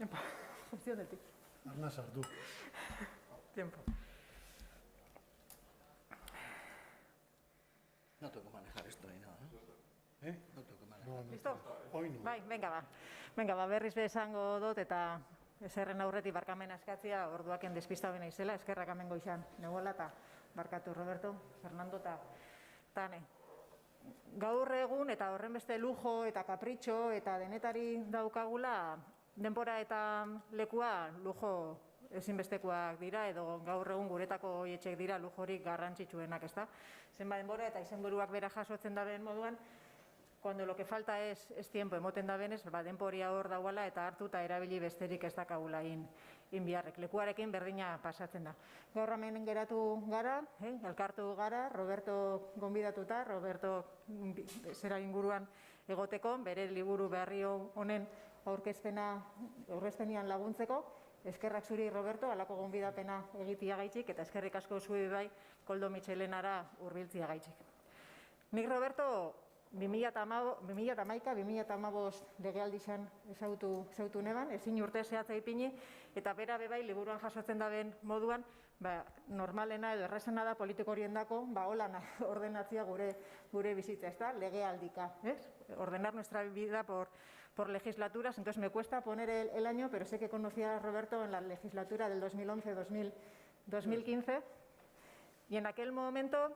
Tiempo. Función del tiempo. Arna sardu. Tiempo. No tengo que manejar esto ni nada, ¿no? No tengo que manejar. Listo? Hoy no. Bai, venga ba. Venga ba, berriz be esango dut eta eserren aurretik barkamena eskatzia orduaken despista bena izela, eskerrak hemen goizan. Negoela eta barkatu Roberto, Fernando eta Tane. Gaur egun eta horren beste lujo eta kapritxo eta denetari daukagula denbora eta lekua lujo ezinbestekoak dira edo gaur egun guretako hoietxek dira lujorik garrantzitsuenak, ezta? Zenba denbora eta izenburuak bera jasotzen daben moduan, cuando lo que falta es tiempo, emoten da benez, denporia hor dauala eta hartu eta erabili besterik ez dakagula inbiarrek. Lekuarekin berdina pasatzen da. Gaur hemen geratu gara, elkartu gara, Roberto gonbidatuta, Roberto zera inguruan egoteko, bere liburu berri honen aurkezpenian laguntzeko. Eskerrak zuri, Roberto, alako gonbidapena egitia gaitxik, eta eskerrik asko zui bai Koldo Mitxelenara hurbiltzia gaitxik. Nik, Roberto, 2011-2015 legealdizan ezautu neban, ezin urte zehatza ipini, eta bera bebai liburuan jasotzen daben moduan, normalena edo errazena da politikorien dako, holan ordenatzia gure bizitza, ez da, legealdika, ¿es? Ordenar nuestra vida por legislaturas, entonces me cuesta poner el año, pero sé que conocía a Roberto en la legislatura del 2011-2015, y en aquel momento...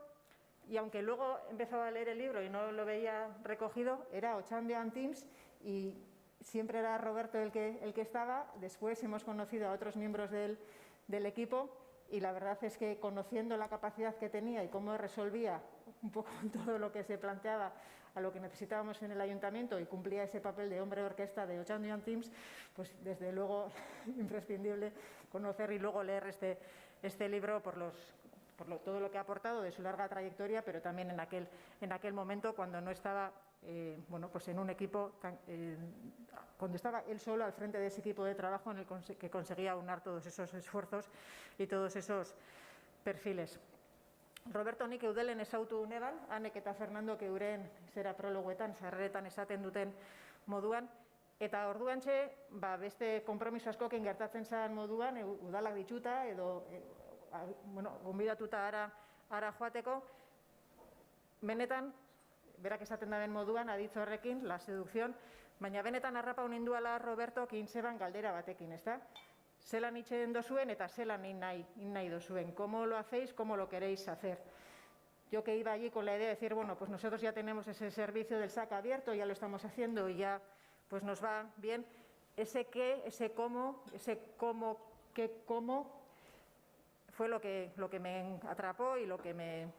Y aunque luego empezaba a leer el libro y no lo veía recogido, era Otxandion Teams y siempre era Roberto el que estaba. Después hemos conocido a otros miembros del equipo y la verdad es que conociendo la capacidad que tenía y cómo resolvía un poco todo lo que se planteaba a lo que necesitábamos en el ayuntamiento y cumplía ese papel de hombre orquesta de Otxandion Teams, pues desde luego imprescindible conocer y luego leer este libro por todo lo que ha aportado de su larga trayectoria, pero también en aquel momento cuando no estaba pues en un equipo, cuando estaba él solo al frente de ese equipo de trabajo en el que conseguía aunar todos esos esfuerzos y todos esos perfiles. Roberto nik eudelen ezautu neban, Anek eta Fernando euren zera prologuetan, sarreretan esaten duten moduan, eta orduantxe, beste konpromiso askokin gertatzen zan moduan, udalak dituta edo gonbidatuta ara joateko, benetan, berak esaten daben moduan, aditzo horrekin, la seducción, baina benetan harrapa ninduala Roberto kintzeban galdera batekin, ez da? Zelan itxen dozuen eta zelan nahi dozuen. ¿Cómo lo hacéis? ¿Cómo lo queréis hacer? Yo que iba allí con la idea de decir, bueno, pues nosotros ya tenemos ese servicio del SAC abierto, ya lo estamos haciendo y ya pues nos va bien. Ese qué, ese cómo, qué, cómo, fue lo que me atrapó y lo que me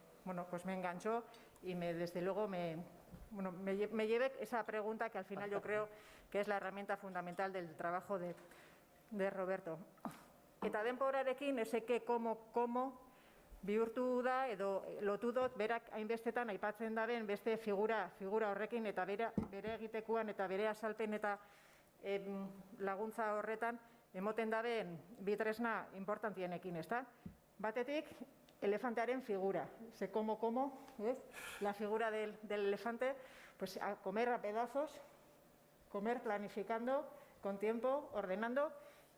enganchó y desde luego me llevé esa pregunta que al final yo creo que es la herramienta fundamental del trabajo de Roberto. Eta denborarekin ese qué, cómo bihurtu da edo lotu dut berak hainbestetan aipatzen daben beste figura horrekin eta bere egitekuan eta bere azalpen eta laguntza horretan emoten daben bitresna importantienekin, ez da? Batetik, elefantearen figura. Ese cómo, ¿ves? La figura del elefante, pues a comer a pedazos, comer planificando, con tiempo, ordenando,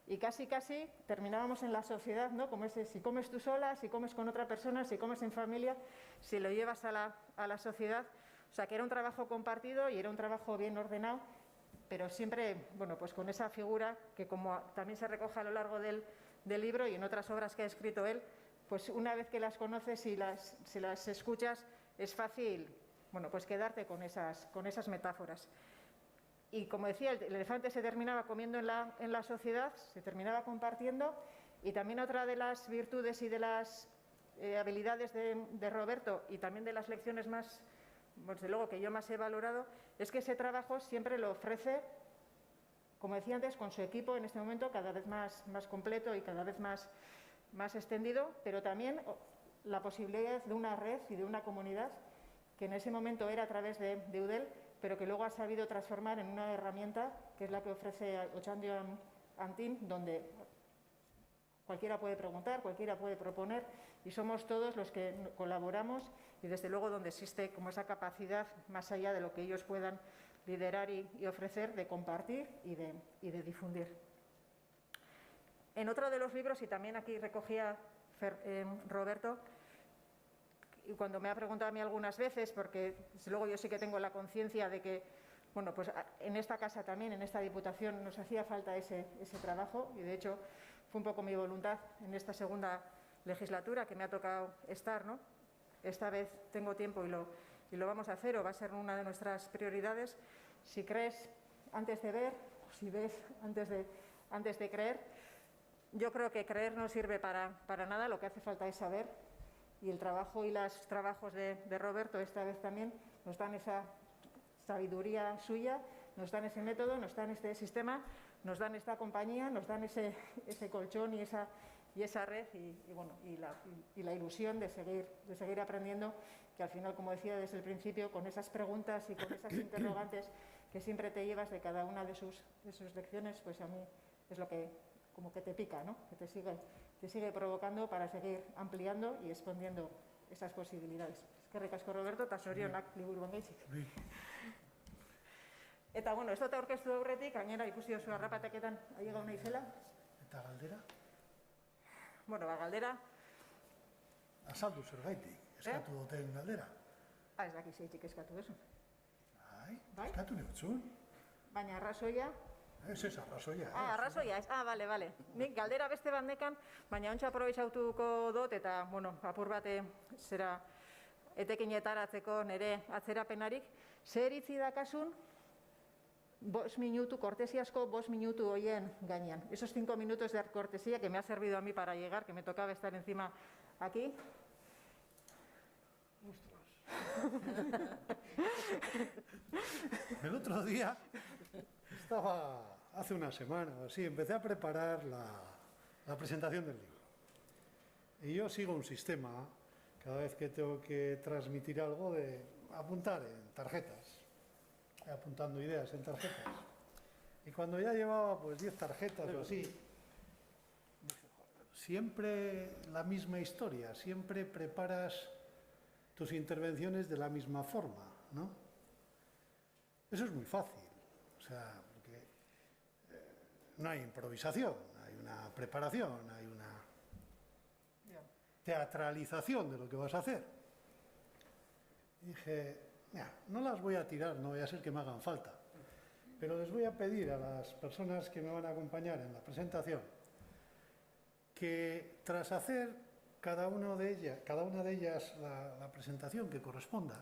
y casi terminábamos en la sociedad, ¿no? Como ese, si comes tú sola, si comes con otra persona, si comes en familia, si lo llevas a la sociedad. O sea, que era un trabajo compartido y era un trabajo bien ordenado, pero siempre, pues con esa figura que como también se recoge a lo largo del libro y en otras obras que ha escrito él, pues una vez que las conoces y si las escuchas, es fácil, pues quedarte con esas metáforas. Y como decía, el elefante se terminaba comiendo en la sociedad, se terminaba compartiendo, y también otra de las virtudes y de las habilidades de Roberto y también de las lecciones más, desde luego que yo más he valorado, es que ese trabajo siempre lo ofrece, como decía antes, con su equipo en este momento cada vez más completo y cada vez más extendido, pero también la posibilidad de una red y de una comunidad que en ese momento era a través de Eudel, pero que luego ha sabido transformar en una herramienta que es la que ofrece Otxandion Teams, donde cualquiera puede preguntar, cualquiera puede proponer y somos todos los que colaboramos y desde luego donde existe como esa capacidad más allá de lo que ellos puedan liderar y ofrecer de compartir y de difundir. En otro de los libros, y también aquí recogía Roberto, y cuando me ha preguntado a mí algunas veces, porque desde luego yo sí que tengo la conciencia de que, bueno, pues en esta casa también, en esta Diputación, nos hacía falta ese trabajo, y de hecho fue un poco mi voluntad en esta segunda legislatura que me ha tocado estar, ¿no? Esta vez tengo tiempo y lo vamos a hacer, o va a ser una de nuestras prioridades. Si crees antes de ver, si ves antes de creer, yo creo que creer no sirve para nada, lo que hace falta es saber, y el trabajo y los trabajos de Roberto esta vez también nos dan esa sabiduría suya, nos dan ese método, nos dan este sistema, nos dan esta compañía, nos dan ese colchón y esa red y la ilusión de seguir aprendiendo, que al final, como decía desde el principio, con esas preguntas y con esas interrogantes que siempre te llevas de cada una de sus lecciones, pues a mí es lo que como que te pica, ¿no? Que te sigue provocando para seguir ampliando y expandiendo esas posibilidades. Eskerrik asko, Roberto, eta zorionak liburuan gaitzik. Eta, bueno, ez dut aurkeztu aurretik, gainera ikusi oso harrapateketan ailegau naizela. Eta galdera? Bueno, galdera... Azaldu zergaitik, eskatu duten galdera. Ez daki zeitzik eskatu duzu. Bai, eskatu neutzun. Baina arrazoia... Ez arrazoia. Arrazoia, ez. Bale. Nik galdera beste bandekan, baina ontsa aprobetxautuko dut, eta, bueno, apur bate zera etekinetaratzeko nire atzerapenarik, zer iritzi dakasun 5 minutu, cortesiasko 5 minutu hoien gainean. Esos 5 minutos de cortesía que me ha servido a mí para llegar, que me tocaba estar encima aquí. El otro día estaba, hace una semana o así, empecé a preparar la presentación del libro. Y yo sigo un sistema, cada vez que tengo que transmitir algo, de apuntar en tarjetas, apuntando ideas en tarjetas. Y cuando ya llevaba pues 10 tarjetas o así, dije, siempre la misma historia, siempre preparas tus intervenciones de la misma forma, ¿no? Eso es muy fácil, o sea, porque no hay improvisación, hay una preparación, hay una teatralización de lo que vas a hacer. Y dije, no las voy a tirar, no voy a ser que me hagan falta, pero les voy a pedir a las personas que me van a acompañar en la presentación que tras hacer cada una de ellas la presentación que corresponda,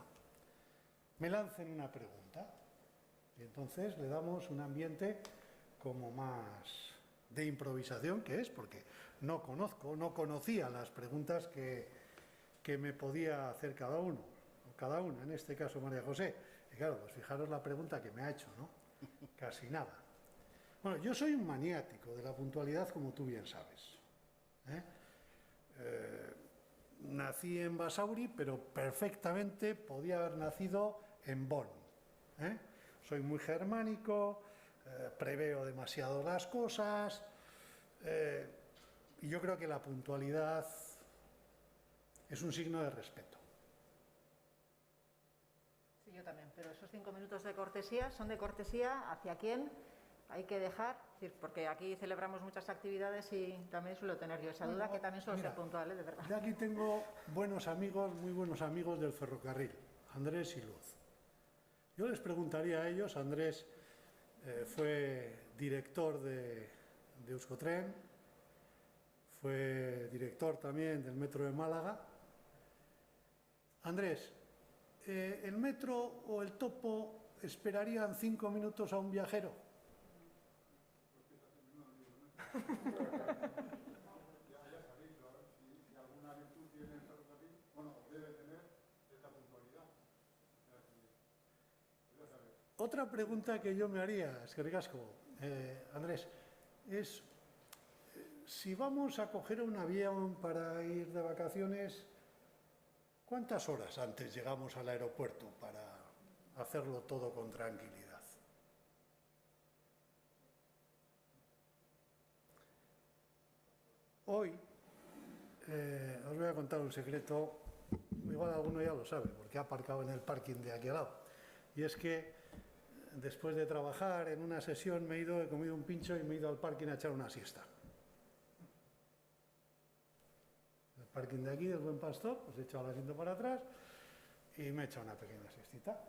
me lancen una pregunta. Y entonces le damos un ambiente como más de improvisación, que es porque no conocía las preguntas que me podía hacer cada uno, o cada una, en este caso María José. Y claro, pues fijaros la pregunta que me ha hecho, ¿no? Casi nada. Bueno, yo soy un maniático de la puntualidad, como tú bien sabes. Nací en Basauri, pero perfectamente podía haber nacido en Bonn. Soy muy germánico, preveo demasiado las cosas, y yo creo que la puntualidad es un signo de respeto. Sí, yo también, pero esos 5 minutos de cortesía son de cortesía hacia quién hay que dejar, porque aquí celebramos muchas actividades y también suelo tener yo esa duda, que también suelo ser puntual, de verdad. Yo aquí tengo buenos amigos, muy buenos amigos del ferrocarril, Andrés y Luz. Yo les preguntaría a ellos, Andrés fue director de Euskotren, fue director también del metro de Málaga. Andrés, ¿el metro o el topo esperarían 5 minutos a un viajero? Ya sabéis, si alguna virtud tiene el ferrocarril, bueno, debe tener esta puntualidad. Otra pregunta que yo me haría, eskerrik asko, Andrés, es si vamos a coger un avión para ir de vacaciones, ¿cuántas horas antes llegamos al aeropuerto para hacerlo todo con tranquilidad? Hoy os voy a contar un secreto, igual alguno ya lo sabe, porque ha aparcado en el parking de aquí al lado. Y es que después de trabajar en una sesión he comido un pincho y me he ido al parking a echar una siesta. parking de aquí, del Buen Pastor, pues he echado el asiento para atrás y me he echado una pequeña siestita.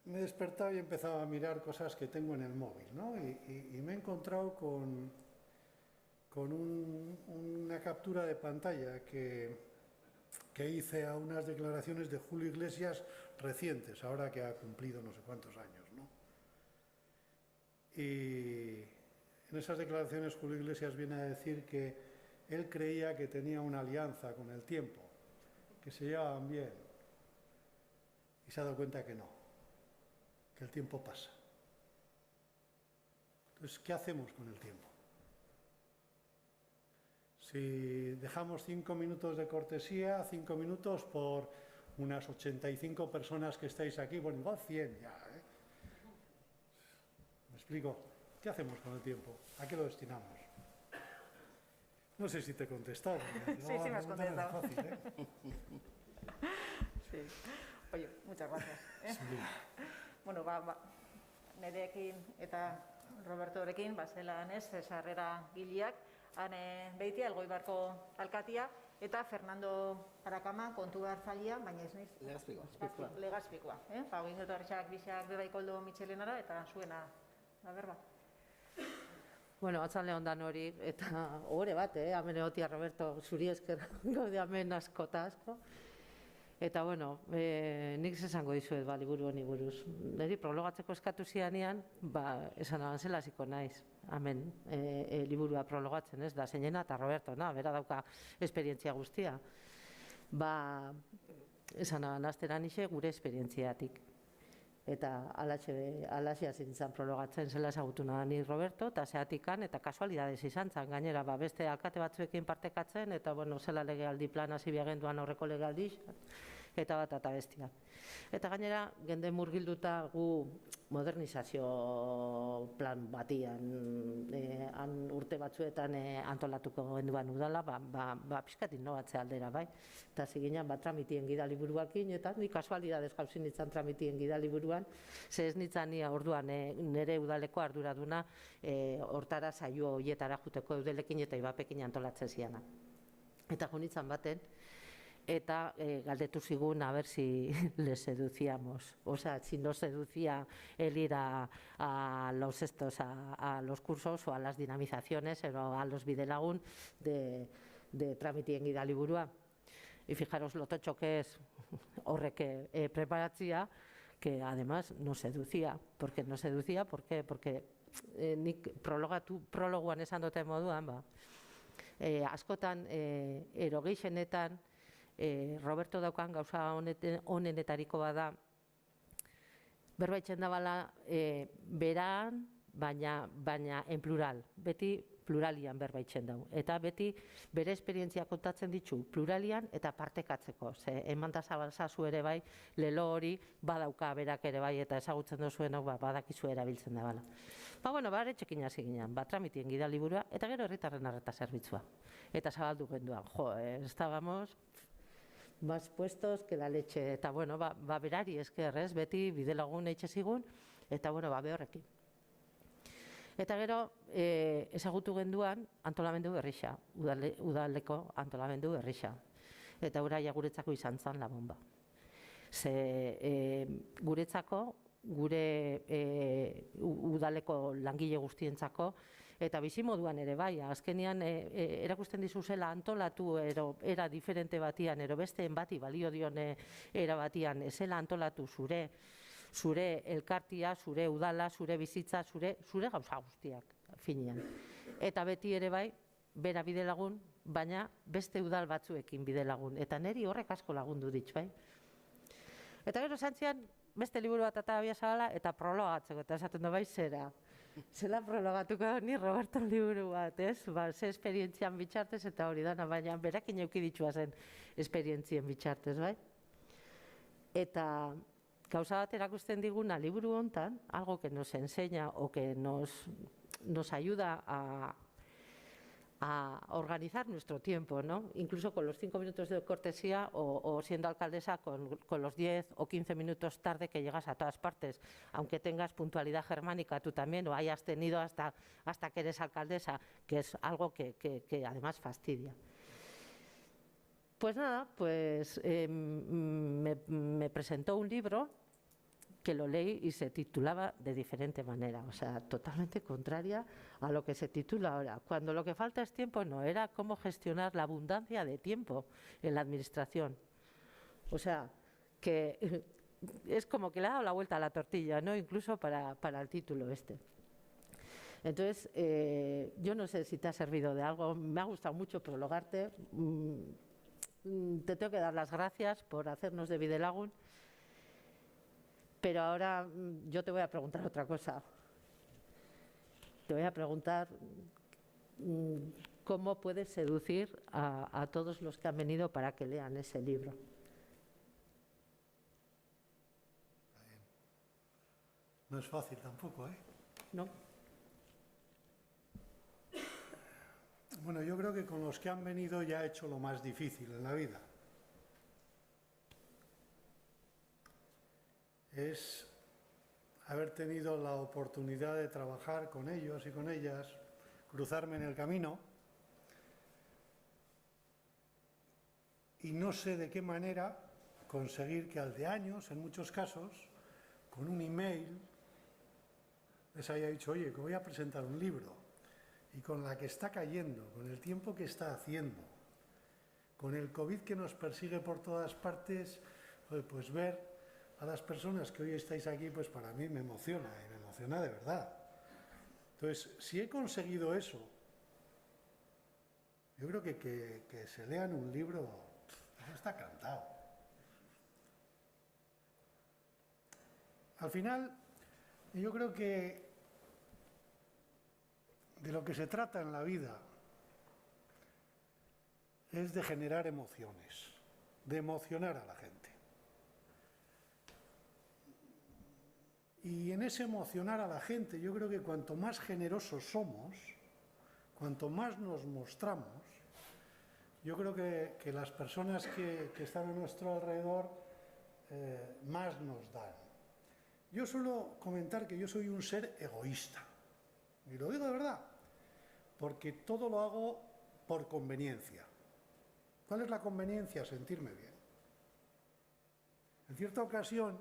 Me he despertado y he empezado a mirar cosas que tengo en el móvil, ¿no? Y me he encontrado con una captura de pantalla que hice a unas declaraciones de Julio Iglesias recientes, ahora que ha cumplido no sé cuántos años, ¿no? Y en esas declaraciones Julio Iglesias viene a decir que él creía que tenía una alianza con el tiempo, que se llevaban bien, y se ha dado cuenta que no, que el tiempo pasa. Entonces, ¿qué hacemos con el tiempo? Si dejamos 5 minutos de cortesía, 5 minutos por unas 85 personas que estáis aquí, bueno, igual 100 ya, ¿eh? ¿Me explico? ¿Qué hacemos con el tiempo? ¿A qué lo destinamos? No sé si te he contestado. Sí, me has contestado. Fácil, ¿eh? Sí. Oye, muchas gracias. Bueno, nerekin eta Robertorekin, zelan ez, sarrera gileak, han behitia, Elgoibarko alkatia, eta Fernando Parakama kontu hartzailea, baina ez naiz. Legazpikoa. Hogin dut horretxak bizak bebaiko Michelenara, eta zuena, da berba. Bueno, atzale ondan hori, eta ohore bat, hemen egotia Roberto, zuri esker gaude hemen asko eta asko. Eta, bueno, nik esango dizuet, liburu honi buruz. Neri prologatzeko eskatu zianean, esan abantzela hasiko naiz, hemen liburua prologatzen, ez da, zeinena eta Roberto, bera dauka esperientzia guztia. Esan abanaztera nixe gure esperientziatik. Eta alaxe zintzen prologatzen zela ezagutu ni Roberto, eta zeatikan, eta kasualidadez izan zen, gainera, beste alkate batzuekin partekatzen, eta, bueno, zela legealdi plan hasi biagenduan aurreko legealdi, eta bat eta bestia. Eta gainera, gende murgilduta gu modernizazio plan batian, urte batzuetan antolatuko genduan udala, pixkat innovatzea aldera, bai? Eta ziginan, tramitien gidali buruakin, eta ni kasualidadez gauzin nintzen tramitien gidali buruan, ze ez nintzen ni orduan nire udaleko arduraduna hortara saio hoietara juteko eudelekin eta ibapekin antolatzen ziana. Eta jonitzen baten, eta galdetu zigun a ver si les seducíamos, o sea, si nos seducía el ir a los cursos o a las dinamizaciones o a los bidelagun de tramitien gidali burua. Y fijaros lo tocho que es horrek preparatzia, que además nos seducía. ¿Por qué nos seducía? ¿Por qué? Porque nik prologuan esan duten moduan, askotan erogeixenetan Roberto daukan gauza honenetariko bada berbaitzen dabala beran, baina en plural, beti pluralian berbaitzen dau. Eta beti bere esperientzia kontatzen ditu pluralian eta partekatzeko. Ze emanta zabalzazu ere bai, lelo hori badauka berak ere bai eta ezagutzen duzuenok badakizu erabiltzen dabala. Bueno, bare txekin hasi ginen, tramitien gidali burua, eta gero herritarren arreta zerbitzua. Eta zabaldu genduan, estábamos más puestos que la leche. Eta, bueno, berari esker, ez, beti bidelagun eitxe zigun, eta, bueno, behorrekin. Eta gero, ezagutu genduan antolamendu berrixa, udaleko antolamendu berrixa. Eta uraia guretzako izan zen la bomba. Ze guretzako, gure udaleko langile guztientzako, eta bizimoduan ere bai, azkenean erakusten dizu zela antolatu era diferente batian, besteen bati balio dion era batian, zela antolatu zure elkartia, zure udala, zure bizitza, zure gauza guztiak, finean. Eta beti ere bai, bera bidelagun, baina beste udal batzuekin bidelagun. Eta niri horrek asko lagundu dit, bai. Eta gero zantzian, beste liburu bat eta abia zabala, eta prologatzeko, eta esaten da bai, zela prologatuko ni Roberto liburu bat, ez? Ze esperientzian bitxartez eta hori dana, baina berakin euki ditua zen esperientzien bitxartez, bai? Eta gauza bat erakusten diguna liburu hontan, algo que nos enseña o que nos ayuda a organizar nuestro tiempo, ¿no? Incluso con los 5 minutos de cortesía o siendo alcaldesa con los 10 o 15 minutos tarde que llegas a todas partes, aunque tengas puntualidad germánica tú también o hayas tenido hasta que eres alcaldesa, que es algo que además fastidia. Pues nada, pues me presentó un libro que lo leí y se titulaba de diferente manera, o sea, totalmente contraria a lo que se titula ahora. Cuando lo que falta es tiempo, no, era cómo gestionar la abundancia de tiempo en la administración. O sea, que es como que le ha dado la vuelta a la tortilla, ¿no? Incluso para el título este. Entonces, yo no sé si te ha servido de algo, me ha gustado mucho prologarte. Te tengo que dar las gracias por hacernos de Bidelagun, pero ahora yo te voy a preguntar otra cosa. Te voy a preguntar cómo puedes seducir a todos los que han venido para que lean ese libro. No es fácil tampoco, ¿eh? ¿No? Bueno, yo creo que con los que han venido ya he hecho lo más difícil en la vida. Es haber tenido la oportunidad de trabajar con ellos y con ellas, cruzarme en el camino, y no sé de qué manera conseguir que al de años, en muchos casos, con un email, les haya dicho, oye, que voy a presentar un libro, y con la que está cayendo, con el tiempo que está haciendo, con el COVID que nos persigue por todas partes, pues ver a las personas que hoy estáis aquí, pues para mí me emociona, y me emociona de verdad. Entonces, si he conseguido eso, yo creo que se lean un libro, eso está cantado. Al final, yo creo que de lo que se trata en la vida es de generar emociones, de emocionar a la gente. Y en ese emocionar a la gente, yo creo que cuanto más generosos somos, cuanto más nos mostramos, yo creo que las personas que están a nuestro alrededor más nos dan. Yo suelo comentar que yo soy un ser egoísta, y lo digo de verdad, porque todo lo hago por conveniencia. ¿Cuál es la conveniencia? Sentirme bien. En cierta ocasión,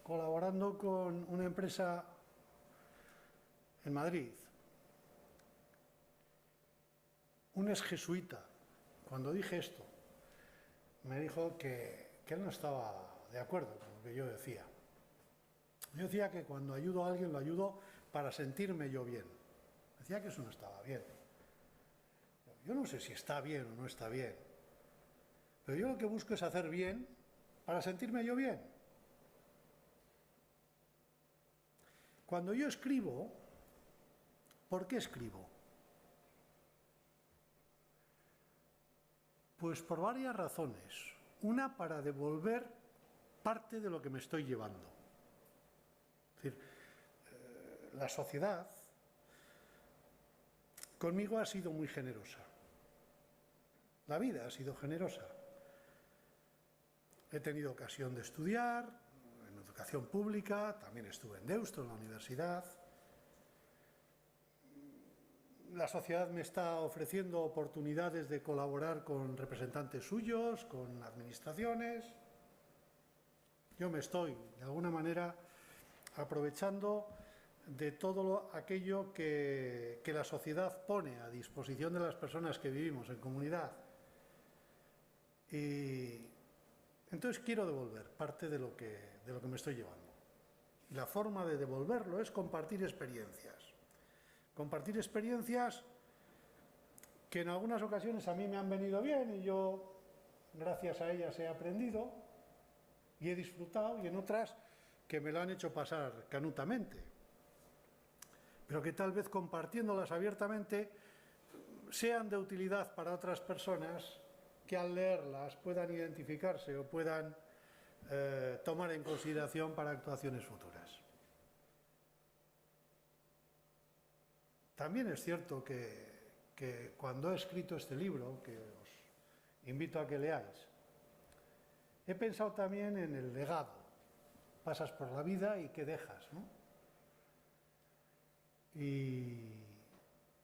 colaborando con una empresa en Madrid, un ex jesuita, cuando dije esto, me dijo que él no estaba de acuerdo con lo que yo decía. Yo decía que cuando ayudo a alguien lo ayudo para sentirme yo bien. Decía que eso no estaba bien. Yo no sé si está bien o no está bien, pero yo lo que busco es hacer bien para sentirme yo bien. Cuando yo escribo, ¿por qué escribo? Pues por varias razones. Una, para devolver parte de lo que me estoy llevando. Es decir, la sociedad conmigo ha sido muy generosa. La vida ha sido generosa. He tenido ocasión de estudiar en educación pública, también estuve en Deusto, en la universidad. La sociedad me está ofreciendo oportunidades de colaborar con representantes suyos, con administraciones. Yo me estoy, de alguna manera, aprovechando de todo aquello que la sociedad pone a disposición de las personas que vivimos en comunidad. Y entonces quiero devolver parte de lo que me estoy llevando. Y la forma de devolverlo es compartir experiencias. Compartir experiencias que en algunas ocasiones a mí me han venido bien y yo, gracias a ellas, he aprendido y he disfrutado, y en otras que me lo han hecho pasar canutamente, pero que tal vez compartiéndolas abiertamente sean de utilidad para otras personas que al leerlas puedan identificarse o puedan tomar en consideración para actuaciones futuras. También es cierto que cuando he escrito este libro, que os invito a que leáis, he pensado también en el legado. Pasas por la vida y qué dejas, ¿no? Y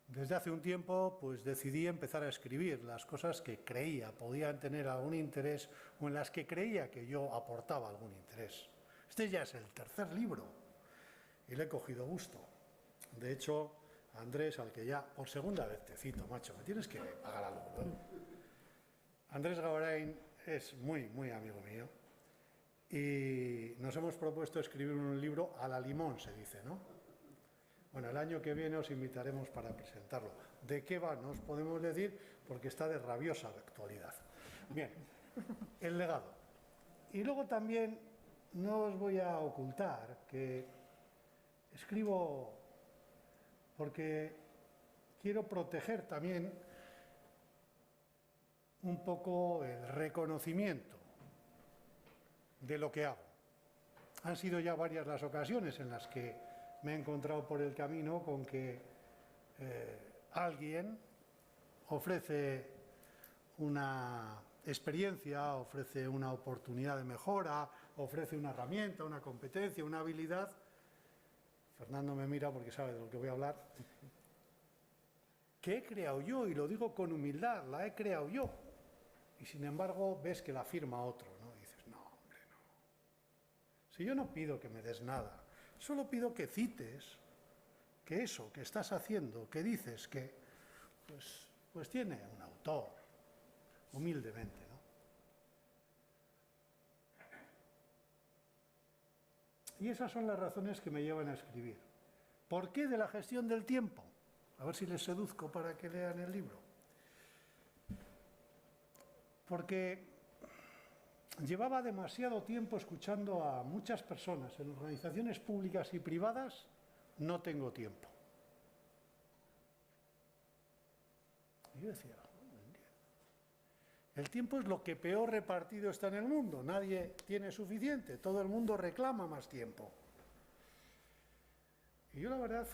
Desde hace un tiempo pues decidí empezar a escribir las cosas que creía podían tener algún interés o en las que creía que yo aportaba algún interés. Este ya es el tercer libro y le he cogido gusto. De hecho, Andrés, al que ya por segunda vez te cito, macho, me tienes que pagar algo, ¿no? Andrés Gavarain es muy, muy amigo mío y nos hemos propuesto escribir un libro a la limón, se dice, ¿no? Bueno, el año que viene os invitaremos para presentarlo. ¿De qué va? No os podemos decir porque está de rabiosa actualidad. Bien, el legado. Y luego también no os voy a ocultar que escribo porque quiero proteger también un poco el reconocimiento de lo que hago. Han sido ya varias las ocasiones en las que me he encontrado por el camino con que alguien ofrece una experiencia, ofrece una oportunidad de mejora, ofrece una herramienta, una competencia, una habilidad. Fernando me mira porque sabe de lo que voy a hablar. Que he creado yo, y lo digo con humildad, la he creado yo. Y sin embargo ves que la firma otro, ¿no? Y dices, no, hombre, no. Si yo no pido que me des nada, solo pido que cites que eso que estás haciendo, que dices que, pues tiene un autor, humildemente, ¿no? Y esas son las razones que me llevan a escribir. ¿Por qué de la gestión del tiempo? A ver si les seduzco para que lean el libro. Porque llevaba demasiado tiempo escuchando a muchas personas en organizaciones públicas y privadas, no tengo tiempo. Y yo decía, no entiendo. El tiempo es lo que peor repartido está en el mundo, nadie tiene suficiente, todo el mundo reclama más tiempo. Y yo la verdad,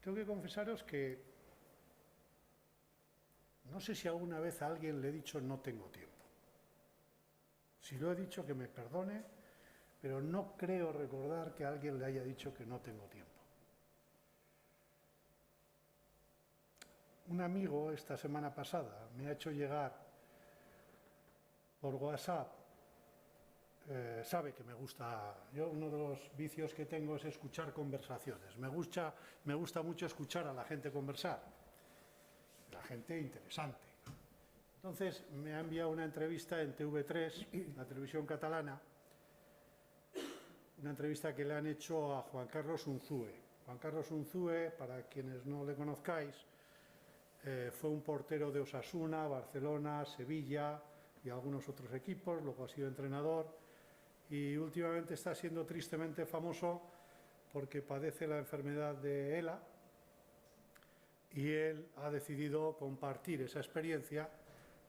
tengo que confesaros que no sé si alguna vez a alguien le he dicho no tengo tiempo. Si lo he dicho, que me perdone, pero no creo recordar que alguien le haya dicho que no tengo tiempo. Un amigo esta semana pasada me ha hecho llegar por WhatsApp, sabe que me gusta, yo uno de los vicios que tengo es escuchar conversaciones, me gusta mucho escuchar a la gente conversar, la gente interesante. Entonces me ha enviado una entrevista en TV3, la televisión catalana, una entrevista que le han hecho a Juan Carlos Unzúe. Juan Carlos Unzúe, para quienes no le conozcáis, fue un portero de Osasuna, Barcelona, Sevilla y algunos otros equipos, luego ha sido entrenador y últimamente está siendo tristemente famoso porque padece la enfermedad de ELA y él ha decidido compartir esa experiencia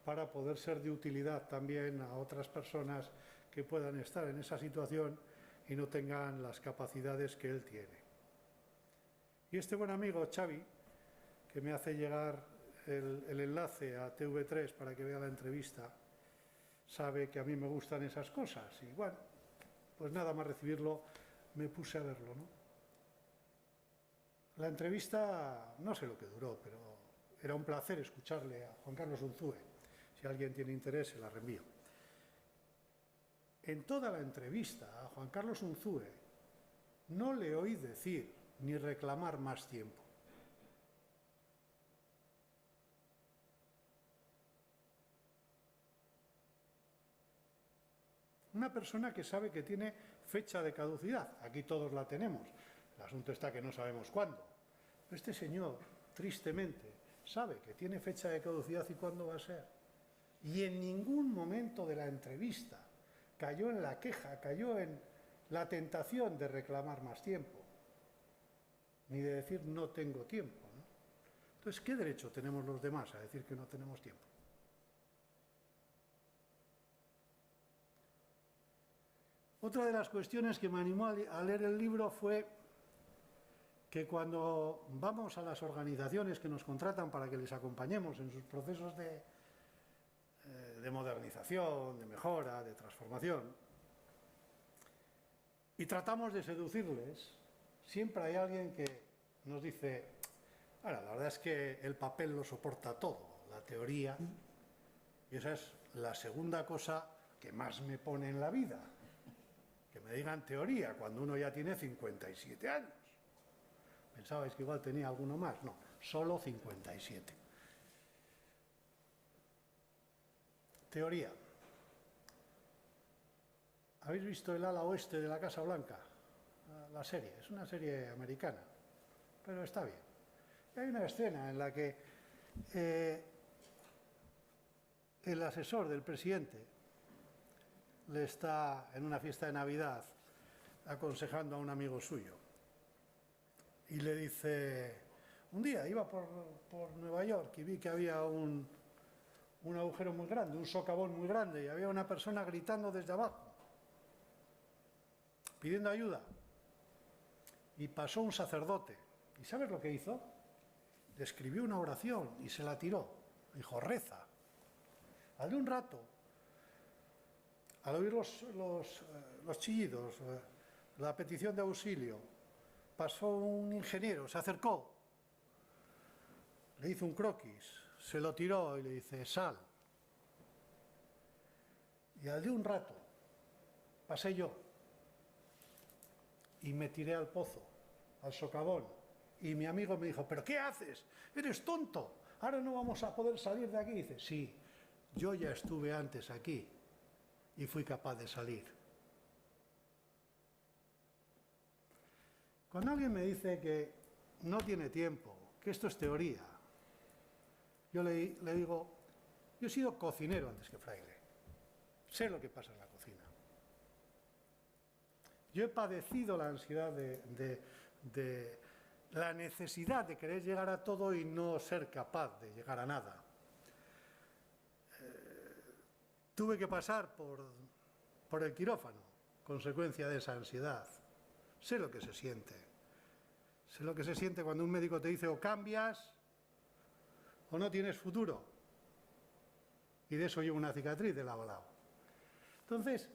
para poder ser de utilidad también a otras personas que puedan estar en esa situación y no tengan las capacidades que él tiene. Y este buen amigo Xavi, que me hace llegar el enlace a TV3 para que vea la entrevista, sabe que a mí me gustan esas cosas. Y bueno, pues nada más recibirlo, me puse a verlo, ¿no? La entrevista, no sé lo que duró, pero era un placer escucharle a Juan Carlos Unzúe. Si alguien tiene interés, se la reenvío. En toda la entrevista a Juan Carlos Unzúe no le oí decir ni reclamar más tiempo. Una persona que sabe que tiene fecha de caducidad. Aquí todos la tenemos. El asunto está que no sabemos cuándo. Pero este señor, tristemente, sabe que tiene fecha de caducidad y cuándo va a ser. Y en ningún momento de la entrevista cayó en la queja, cayó en la tentación de reclamar más tiempo, ni de decir no tengo tiempo, ¿no? Entonces, ¿qué derecho tenemos los demás a decir que no tenemos tiempo? Otra de las cuestiones que me animó a leer el libro fue que cuando vamos a las organizaciones que nos contratan para que les acompañemos en sus procesos de modernización, de mejora, de transformación, y tratamos de seducirles, siempre hay alguien que nos dice, Ahora, la verdad es que el papel lo soporta todo, la teoría, y esa es la segunda cosa que más me pone en la vida, que me digan teoría cuando uno ya tiene 57 años. ¿Pensabais que igual tenía alguno más? No, solo 57. Teoría. ¿Habéis visto El ala oeste de la Casa Blanca? La serie, es una serie americana, pero está bien. Y hay una escena en la que el asesor del presidente le está en una fiesta de Navidad aconsejando a un amigo suyo y le dice: un día iba por Nueva York y vi que había un agujero muy grande, un socavón muy grande, y había una persona gritando desde abajo pidiendo ayuda, y pasó un sacerdote. ¿Y sabes lo que hizo? Le escribió una oración y se la tiró. Dijo: reza. Al de un rato, al oír los chillidos, la petición de auxilio, pasó un ingeniero, se acercó, le hizo un croquis, se lo tiró y le dice: sal. Y al de un rato pasé yo y me tiré al pozo, al socavón, y mi amigo me dijo: ¿pero qué haces? ¿Eres tonto? Ahora no vamos a poder salir de aquí. Y dice: sí, yo ya estuve antes aquí y fui capaz de salir. Cuando alguien me dice que no tiene tiempo, que esto es teoría, yo le digo: yo he sido cocinero antes que fraile, sé lo que pasa en la cocina. Yo he padecido la ansiedad de la necesidad de querer llegar a todo y no ser capaz de llegar a nada. Tuve que pasar por el quirófano, consecuencia de esa ansiedad. Sé lo que se siente. Sé lo que se siente cuando un médico te dice: o cambias o no tienes futuro. Y de eso llevo una cicatriz de lado a lado. Entonces,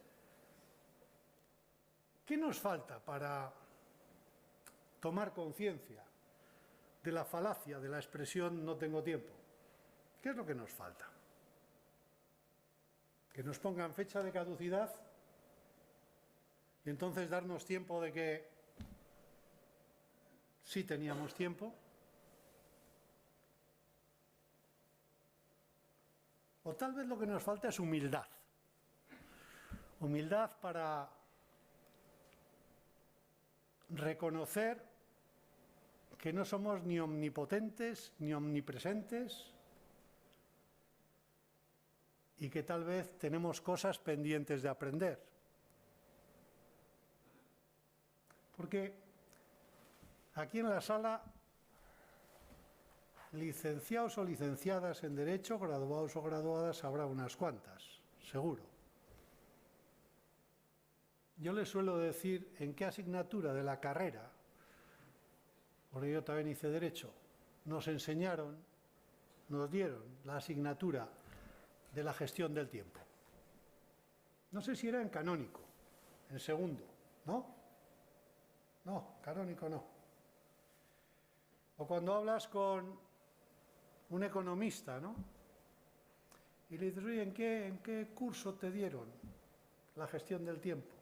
¿qué nos falta para tomar conciencia de la falacia de la expresión no tengo tiempo? ¿Qué es lo que nos falta? ¿Que nos pongan fecha de caducidad y entonces darnos tiempo de que sí teníamos tiempo? O tal vez lo que nos falta es humildad. Humildad para reconocer que no somos ni omnipotentes ni omnipresentes y que tal vez tenemos cosas pendientes de aprender. Porque aquí en la sala, licenciados o licenciadas en Derecho, graduados o graduadas, habrá unas cuantas, seguro. Yo les suelo decir en qué asignatura de la carrera, porque yo también hice Derecho, nos enseñaron, nos dieron la asignatura de la gestión del tiempo. No sé si era en canónico, en segundo, ¿no? No, canónico no. O cuando hablas con un economista, ¿no? Y le dices: oye, ¿en qué curso te dieron la gestión del tiempo?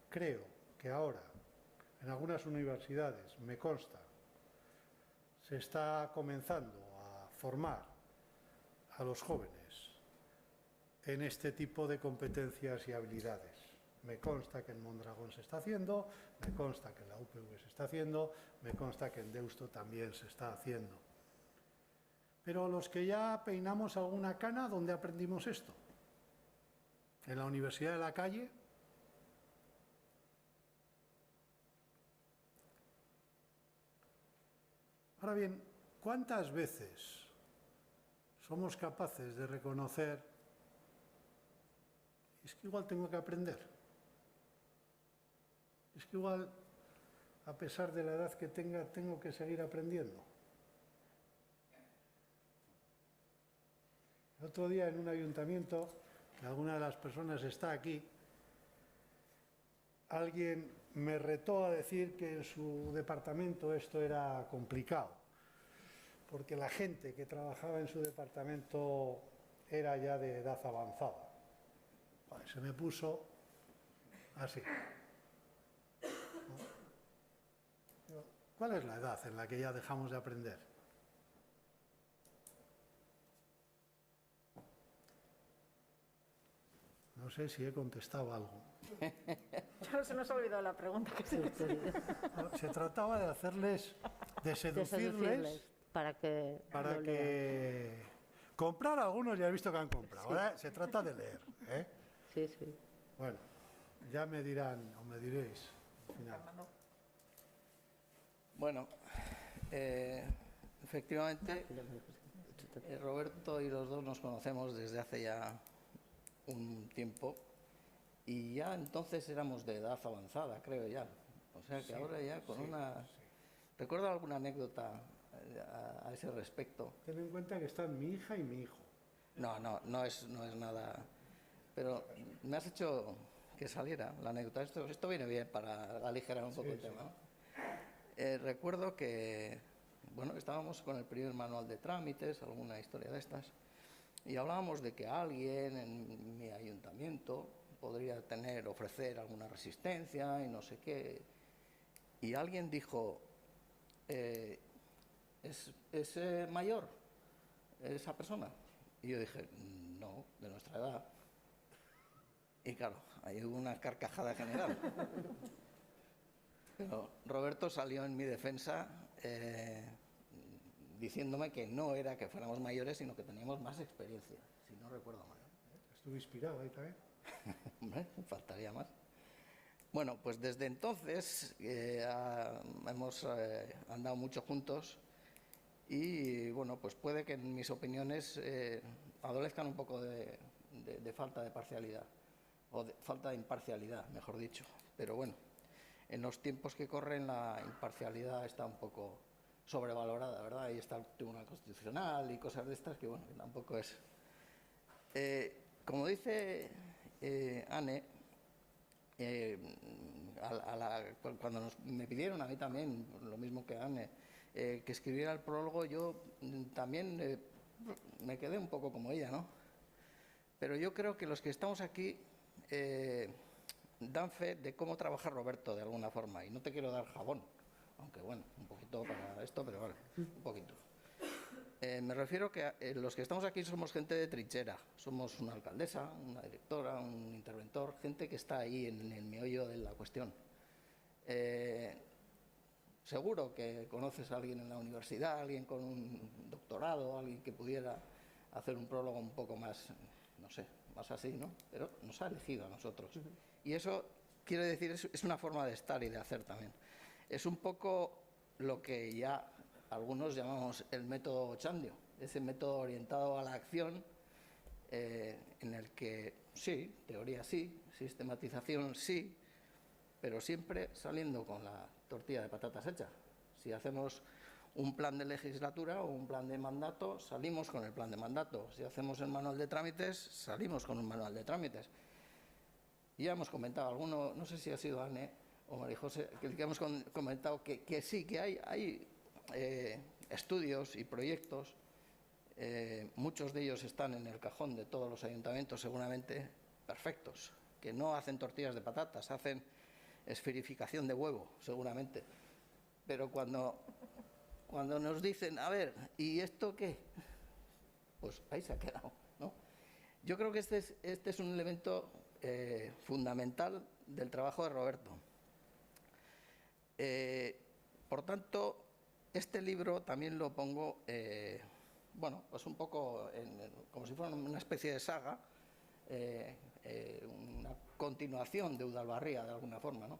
Creo que ahora, en algunas universidades, me consta, se está comenzando a formar a los jóvenes en este tipo de competencias y habilidades. Me consta que en Mondragón se está haciendo, me consta que en la UPV se está haciendo, me consta que en Deusto también se está haciendo. Pero los que ya peinamos alguna cana, ¿dónde aprendimos esto? ¿En la Universidad de la Calle? Ahora bien, ¿cuántas veces somos capaces de reconocer: es que igual tengo que aprender? Es que igual, a pesar de la edad que tenga, tengo que seguir aprendiendo. El otro día en un ayuntamiento, que alguna de las personas está aquí, alguien me retó a decir que en su departamento esto era complicado, porque la gente que trabajaba en su departamento era ya de edad avanzada. Vale, se me puso así. ¿No? ¿Cuál es la edad en la que ya dejamos de aprender? No sé si he contestado algo. Ya se nos ha olvidado la pregunta. No, se trataba de hacerles, de seducirles para que comprar algunos ya he visto que han comprado. Ahora se trata de leer, ¿eh? Sí, sí. Bueno, ya me dirán o me diréis al final. Bueno, efectivamente, Roberto y los dos nos conocemos desde hace ya un tiempo y ya entonces éramos de edad avanzada, creo ya. O sea que ahora ya con una... ¿Recuerdo alguna anécdota a ese respecto? Ten en cuenta que están mi hija y mi hijo. No es nada... Pero me has hecho que saliera la anécdota. Esto viene bien para aligerar un poco el tema, ¿no? Recuerdo que, bueno, estábamos con el primer manual de trámites, alguna historia de estas, y hablábamos de que alguien en mi ayuntamiento podría ofrecer alguna resistencia y no sé qué. Y alguien dijo, ¿es mayor esa persona? Y yo dije, no, de nuestra edad. Y claro, ahí hubo una carcajada general. Pero Roberto salió en mi defensa diciéndome que no era que fuéramos mayores, sino que teníamos más experiencia, si no recuerdo mal. Estuve inspirado ahí también. Hombre, faltaría más. Bueno, pues desde entonces hemos andado mucho juntos y, bueno, pues puede que en mis opiniones adolezcan un poco de falta de parcialidad, o de falta de imparcialidad, mejor dicho. Pero bueno, en los tiempos que corren la imparcialidad está un poco sobrevalorada, ¿verdad? Ahí está el Tribunal Constitucional y cosas de estas que, bueno, que tampoco es... como dice Anne, cuando me pidieron a mí también, lo mismo que Anne, que escribiera el prólogo, yo también me quedé un poco como ella, ¿no? Pero yo creo que los que estamos aquí dan fe de cómo trabaja Roberto de alguna forma, y no te quiero dar jabón, aunque bueno, un poquito para esto, pero vale, un poquito. Me refiero que los que estamos aquí somos gente de trinchera, somos una alcaldesa, una directora, un interventor, gente que está ahí en el meollo de la cuestión. Seguro que conoces a alguien en la universidad, alguien con un doctorado, alguien que pudiera hacer un prólogo un poco más, no sé, más así, ¿no? Pero nos ha elegido a nosotros. Y eso quiere decir, es una forma de estar y de hacer también. Es un poco lo que ya algunos llamamos el método Ochandio, ese método orientado a la acción en el que sí, teoría sí, sistematización sí, pero siempre saliendo con la tortilla de patatas hecha. Si hacemos un plan de legislatura o un plan de mandato, salimos con el plan de mandato. Si hacemos el manual de trámites, salimos con un manual de trámites. Ya hemos comentado, alguno, no sé si ha sido Anne o María José, que hemos comentado que sí, que hay estudios y proyectos, muchos de ellos están en el cajón de todos los ayuntamientos seguramente perfectos, que no hacen tortillas de patatas, hacen esferificación de huevo seguramente, pero cuando nos dicen, a ver, ¿y esto qué? Pues ahí se ha quedado, ¿no? Yo creo que este es un elemento fundamental del trabajo de Roberto. Por tanto, este libro también lo pongo, bueno, pues un poco como si fuera una especie de saga, una continuación de Udalbarría, de alguna forma, ¿no?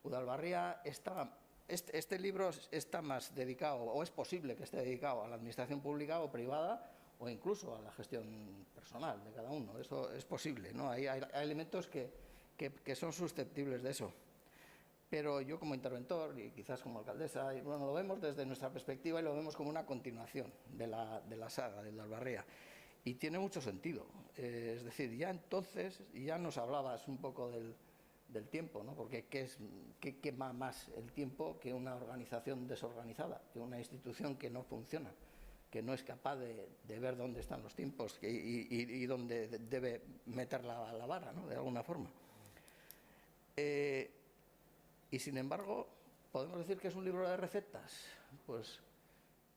Udalbarría está... Este libro está más dedicado, o es posible que esté dedicado a la administración pública o privada, o incluso a la gestión personal de cada uno. Eso es posible, ¿no? Hay elementos que son susceptibles de eso. Pero yo como interventor y quizás como alcaldesa, y bueno, lo vemos desde nuestra perspectiva y lo vemos como una continuación de la saga de Udalbarría. Y tiene mucho sentido. Es decir, ya entonces ya nos hablabas un poco del tiempo, ¿no? Porque ¿qué quema más el tiempo que una organización desorganizada, que una institución que no funciona, que no es capaz de ver dónde están los tiempos y dónde debe meter la vara, ¿no? De alguna forma. Y sin embargo, ¿podemos decir que es un libro de recetas? Pues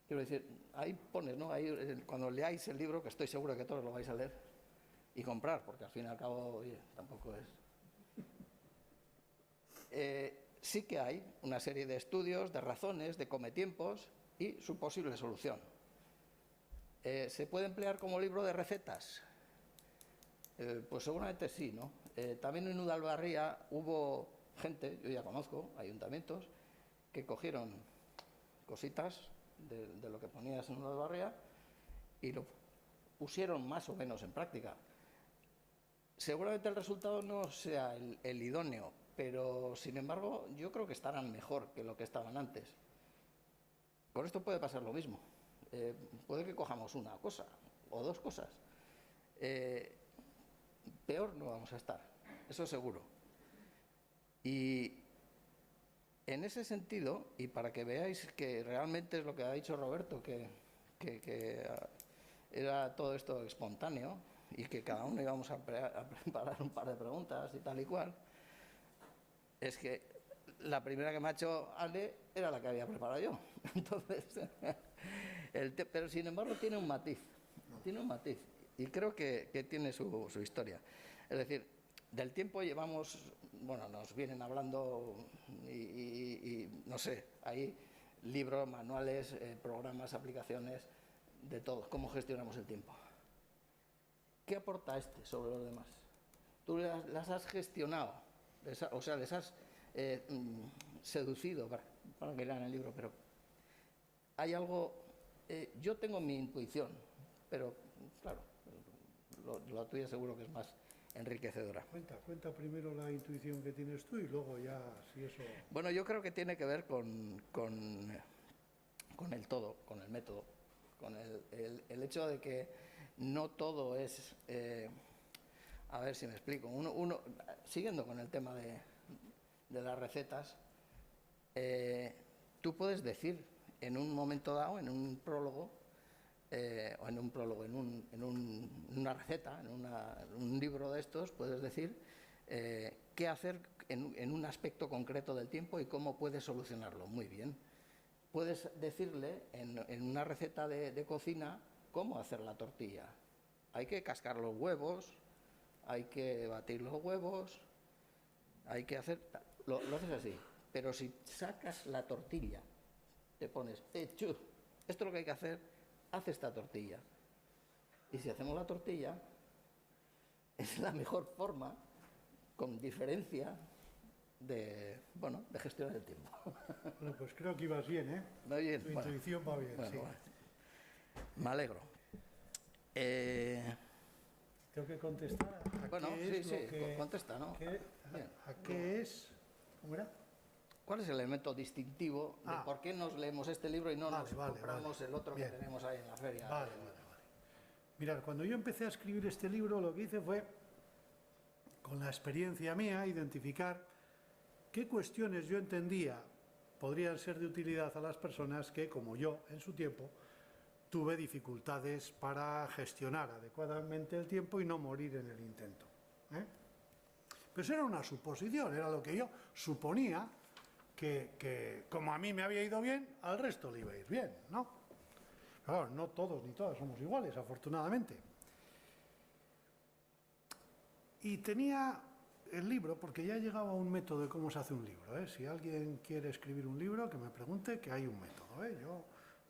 quiero decir, ahí pones, ¿no? Ahí, cuando leáis el libro, que estoy seguro que todos lo vais a leer y comprar, porque al fin y al cabo, oye, tampoco es... sí que hay una serie de estudios, de razones, de cometiempos y su posible solución. ¿Se puede emplear como libro de recetas? Pues seguramente sí, ¿no? También en Udalbarria hubo gente, yo ya conozco, ayuntamientos, que cogieron cositas de lo que ponías en Udalbarria y lo pusieron más o menos en práctica. Seguramente el resultado no sea el idóneo, pero sin embargo yo creo que estarán mejor que lo que estaban antes. Con esto puede pasar lo mismo. Puede que cojamos una cosa o dos cosas. Peor no vamos a estar, eso seguro. Y en ese sentido, y para que veáis que realmente es lo que ha dicho Roberto, que era todo esto espontáneo y que cada uno íbamos a preparar un par de preguntas y tal y cual, es que la primera que me ha hecho Ale era la que había preparado yo. Entonces, pero sin embargo tiene un matiz, y creo que tiene su historia. Es decir, del tiempo llevamos, bueno, nos vienen hablando y no sé, hay libros, manuales, programas, aplicaciones, de todo, cómo gestionamos el tiempo. ¿Qué aporta este sobre los demás? Tú las has gestionado, o sea, les has seducido para que lean el libro, pero hay algo, yo tengo mi intuición, pero claro, lo tuya seguro que es más enriquecedora. Cuenta primero la intuición que tienes tú y luego ya, si eso... Bueno, yo creo que tiene que ver con el todo, con el método, con el hecho de que no todo es... a ver si me explico. Uno, siguiendo con el tema de las recetas, tú puedes decir en un momento dado, en un prólogo, en una receta, en un libro de estos, puedes decir qué hacer en un aspecto concreto del tiempo y cómo puedes solucionarlo. Muy bien. Puedes decirle en una receta de cocina cómo hacer la tortilla. Hay que cascar los huevos, hay que batir los huevos, hay que hacer... Lo haces así. Pero si sacas la tortilla, te pones, esto es lo que hay que hacer, haz esta tortilla. Y si hacemos la tortilla, es la mejor forma, con diferencia, de gestionar el tiempo. Bueno, pues creo que ibas bien, ¿eh? Va bien. Tu intuición va bien, bueno, sí. bueno. Me alegro. Tengo que contestar a Bueno, qué es sí, lo que... contesta, ¿no? ¿A qué es? ¿Cómo era? ¿Cuál es el elemento distintivo de por qué nos leemos este libro y no nos compramos el otro Bien. que tenemos ahí en la feria? Vale. Mirad, cuando yo empecé a escribir este libro, lo que hice fue, con la experiencia mía, identificar qué cuestiones yo entendía podrían ser de utilidad a las personas que, como yo, en su tiempo, tuve dificultades para gestionar adecuadamente el tiempo y no morir en el intento. Pues era una suposición, era lo que yo suponía que como a mí me había ido bien, al resto le iba a ir bien, ¿no? Pero claro, no todos ni todas somos iguales, afortunadamente. Y tenía el libro, porque ya llegaba a un método de cómo se hace un libro, ¿eh? Si alguien quiere escribir un libro, que me pregunte, que hay un método, ¿eh? Yo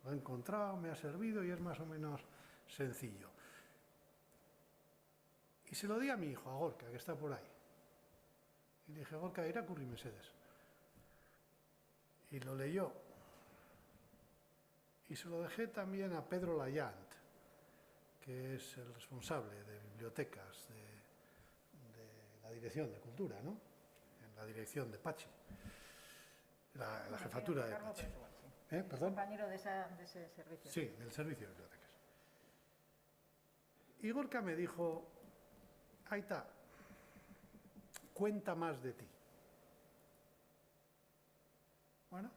lo he encontrado, me ha servido y es más o menos sencillo. Y se lo di a mi hijo, a Gorka, que está por ahí. Y le dije, Gorka, irakurri mesedes. Y lo leyó. Y se lo dejé también a Pedro Layant, que es el responsable de bibliotecas de la Dirección de Cultura, ¿no? En la dirección de Pachi. La jefatura de Pachi. ¿Perdón? Compañero de ese servicio. Sí, del servicio de bibliotecas. Y Gorka me dijo, Aita, cuenta más de ti. Bueno,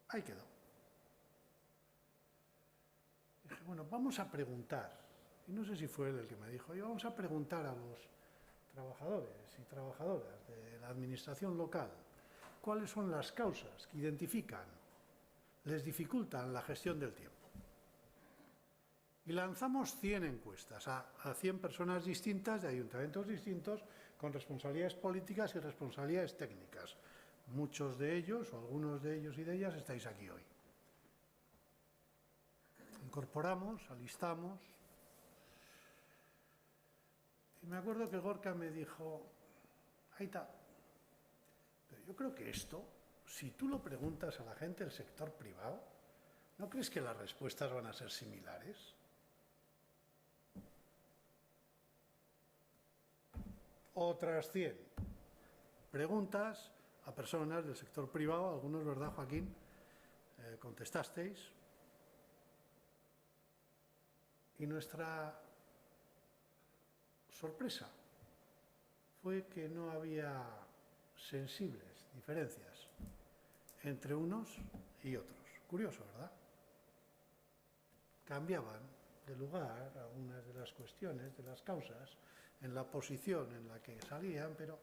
ahí quedó. Dije, bueno, vamos a preguntar, y no sé si fue él el que me dijo, y vamos a preguntar a los trabajadores y trabajadoras de la administración local cuáles son las causas que identifican, les dificultan la gestión del tiempo. Y lanzamos 100 encuestas a 100 personas distintas de ayuntamientos distintos con responsabilidades políticas y responsabilidades técnicas. Muchos de ellos, o algunos de ellos y de ellas, estáis aquí hoy. Incorporamos, alistamos. Y me acuerdo que Gorka me dijo, ahí está, pero yo creo que esto, si tú lo preguntas a la gente del sector privado, ¿no crees que las respuestas van a ser similares? Otras 100 preguntas a personas del sector privado, algunos, ¿verdad, Joaquín? Contestasteis. Y nuestra sorpresa fue que no había sensibles diferencias entre unos y otros. Curioso, ¿verdad? Cambiaban de lugar algunas de las cuestiones, de las causas, en la posición en la que salían, pero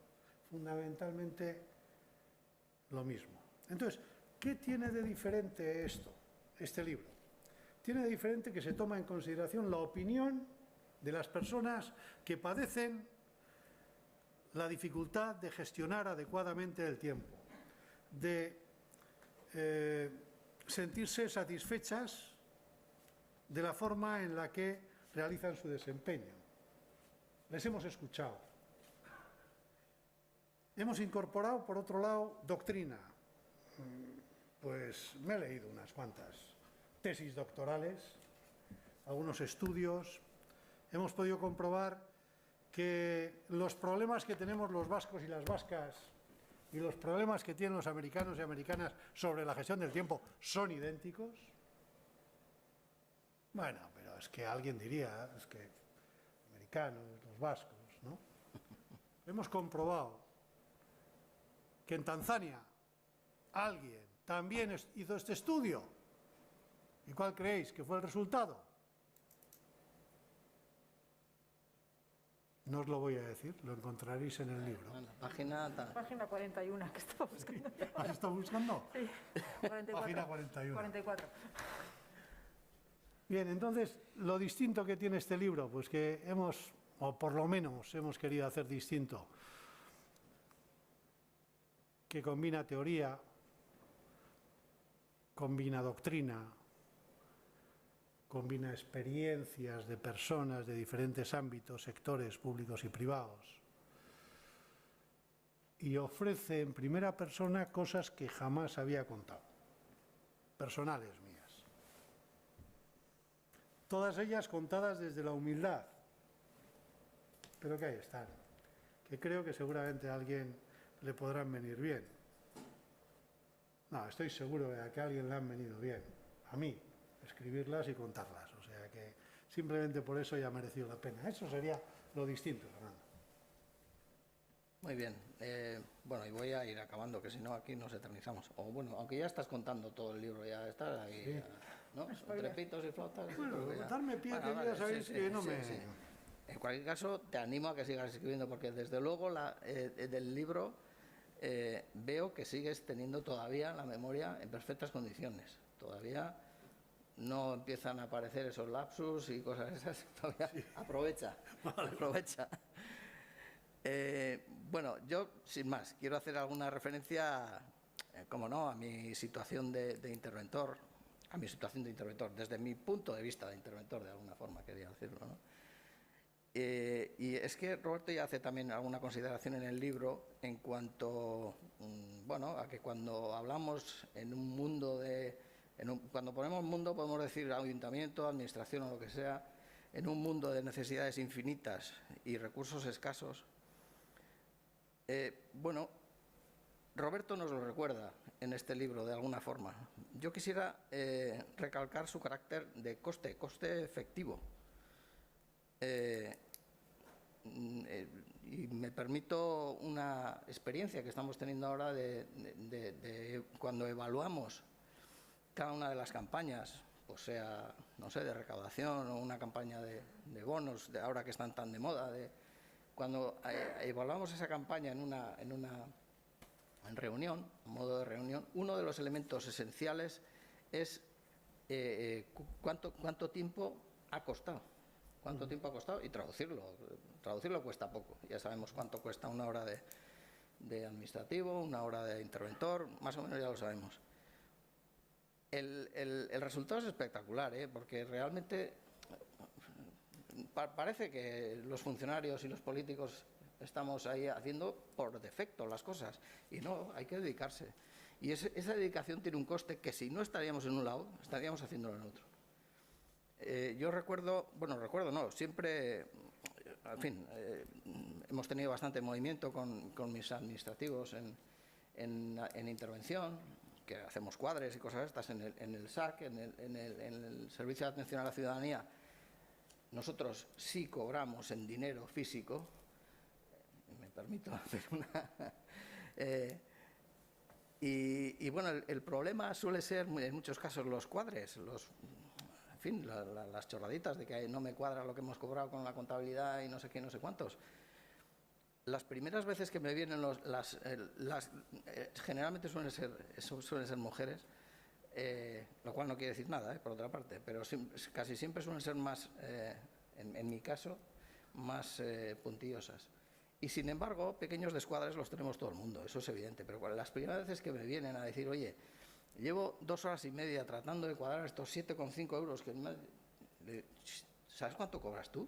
fundamentalmente lo mismo. Entonces, ¿qué tiene de diferente este libro? Tiene de diferente que se toma en consideración la opinión de las personas que padecen la dificultad de gestionar adecuadamente el tiempo, de sentirse satisfechas de la forma en la que realizan su desempeño. Les hemos escuchado. Hemos incorporado, por otro lado, doctrina. Pues me he leído unas cuantas tesis doctorales, algunos estudios. Hemos podido comprobar que los problemas que tenemos los vascos y las vascas y los problemas que tienen los americanos y americanas sobre la gestión del tiempo son idénticos. Bueno, pero es que alguien diría, es que americanos, los vascos, ¿no? Hemos comprobado que en Tanzania alguien también hizo este estudio. ¿Y cuál creéis que fue el resultado? No os lo voy a decir, lo encontraréis en el libro. Página 41, que estaba buscando. ¿Has estado buscando? Sí, 44. Página 41. 44. Bien, entonces, lo distinto que tiene este libro, pues que hemos, o por lo menos hemos querido hacer distinto, que combina teoría, combina doctrina, combina experiencias de personas de diferentes ámbitos, sectores públicos y privados, y ofrece en primera persona cosas que jamás había contado, personales mías. Todas ellas contadas desde la humildad, pero que ahí están, que creo que seguramente a alguien le podrán venir bien. No, estoy seguro de que a alguien le han venido bien, a mí, escribirlas y contarlas, o sea que simplemente por eso ya ha merecido la pena. Eso sería lo distinto, Fernando. Muy bien, bueno, y voy a ir acabando, que si no aquí nos eternizamos. O bueno, aunque ya estás contando todo el libro, ya estás ahí, Sí. ya, ¿no? Entre pitos y flautas. Bueno, ya. darme pie, que vale, ya sabéis que no me... sí. En cualquier caso, te animo a que sigas escribiendo, porque desde luego del libro veo que sigues teniendo todavía la memoria en perfectas condiciones. Todavía no empiezan a aparecer esos lapsus y cosas esas. Todavía sí. Aprovecha. Bueno, yo, sin más, quiero hacer alguna referencia, como no, a mi situación de interventor, desde mi punto de vista de interventor, de alguna forma quería decirlo, ¿no? Y es que Roberto ya hace también alguna consideración en el libro en cuanto, bueno, a que cuando hablamos en un mundo cuando ponemos mundo podemos decir ayuntamiento, administración o lo que sea, en un mundo de necesidades infinitas y recursos escasos. Bueno, Roberto nos lo recuerda en este libro de alguna forma. Yo quisiera recalcar su carácter de coste efectivo. me permito una experiencia que estamos teniendo ahora de cuando evaluamos cada una de las campañas, pues sea, no sé, de recaudación o una campaña de bonos, de ahora que están tan de moda, cuando evaluamos esa campaña en reunión, en modo de reunión, uno de los elementos esenciales es cuánto tiempo ha costado. ¿Cuánto tiempo ha costado? Y traducirlo. Traducirlo cuesta poco. Ya sabemos cuánto cuesta una hora de administrativo, una hora de interventor, más o menos ya lo sabemos. El resultado es espectacular, porque realmente parece que los funcionarios y los políticos estamos ahí haciendo por defecto las cosas. Y no, hay que dedicarse. Y esa dedicación tiene un coste que si no estaríamos en un lado, estaríamos haciéndolo en otro. Yo recuerdo, siempre, en fin, hemos tenido bastante movimiento con mis administrativos en intervención, que hacemos cuadres y cosas estas en el SAC, en el Servicio de Atención a la Ciudadanía. Nosotros sí cobramos en dinero físico, me permito hacer una... y bueno, el problema suele ser en muchos casos los cuadres, en fin, las chorraditas de que no me cuadra lo que hemos cobrado con la contabilidad y no sé qué, no sé cuántos. Las primeras veces que me vienen generalmente suelen ser mujeres, lo cual no quiere decir nada, por otra parte, pero casi siempre suelen ser más, en mi caso, más puntillosas. Y sin embargo, pequeños descuadres los tenemos todo el mundo, eso es evidente, pero las primeras veces que me vienen a decir, oye, llevo 2 horas y media tratando de cuadrar estos 7,5 euros, ¿sabes cuánto cobras tú?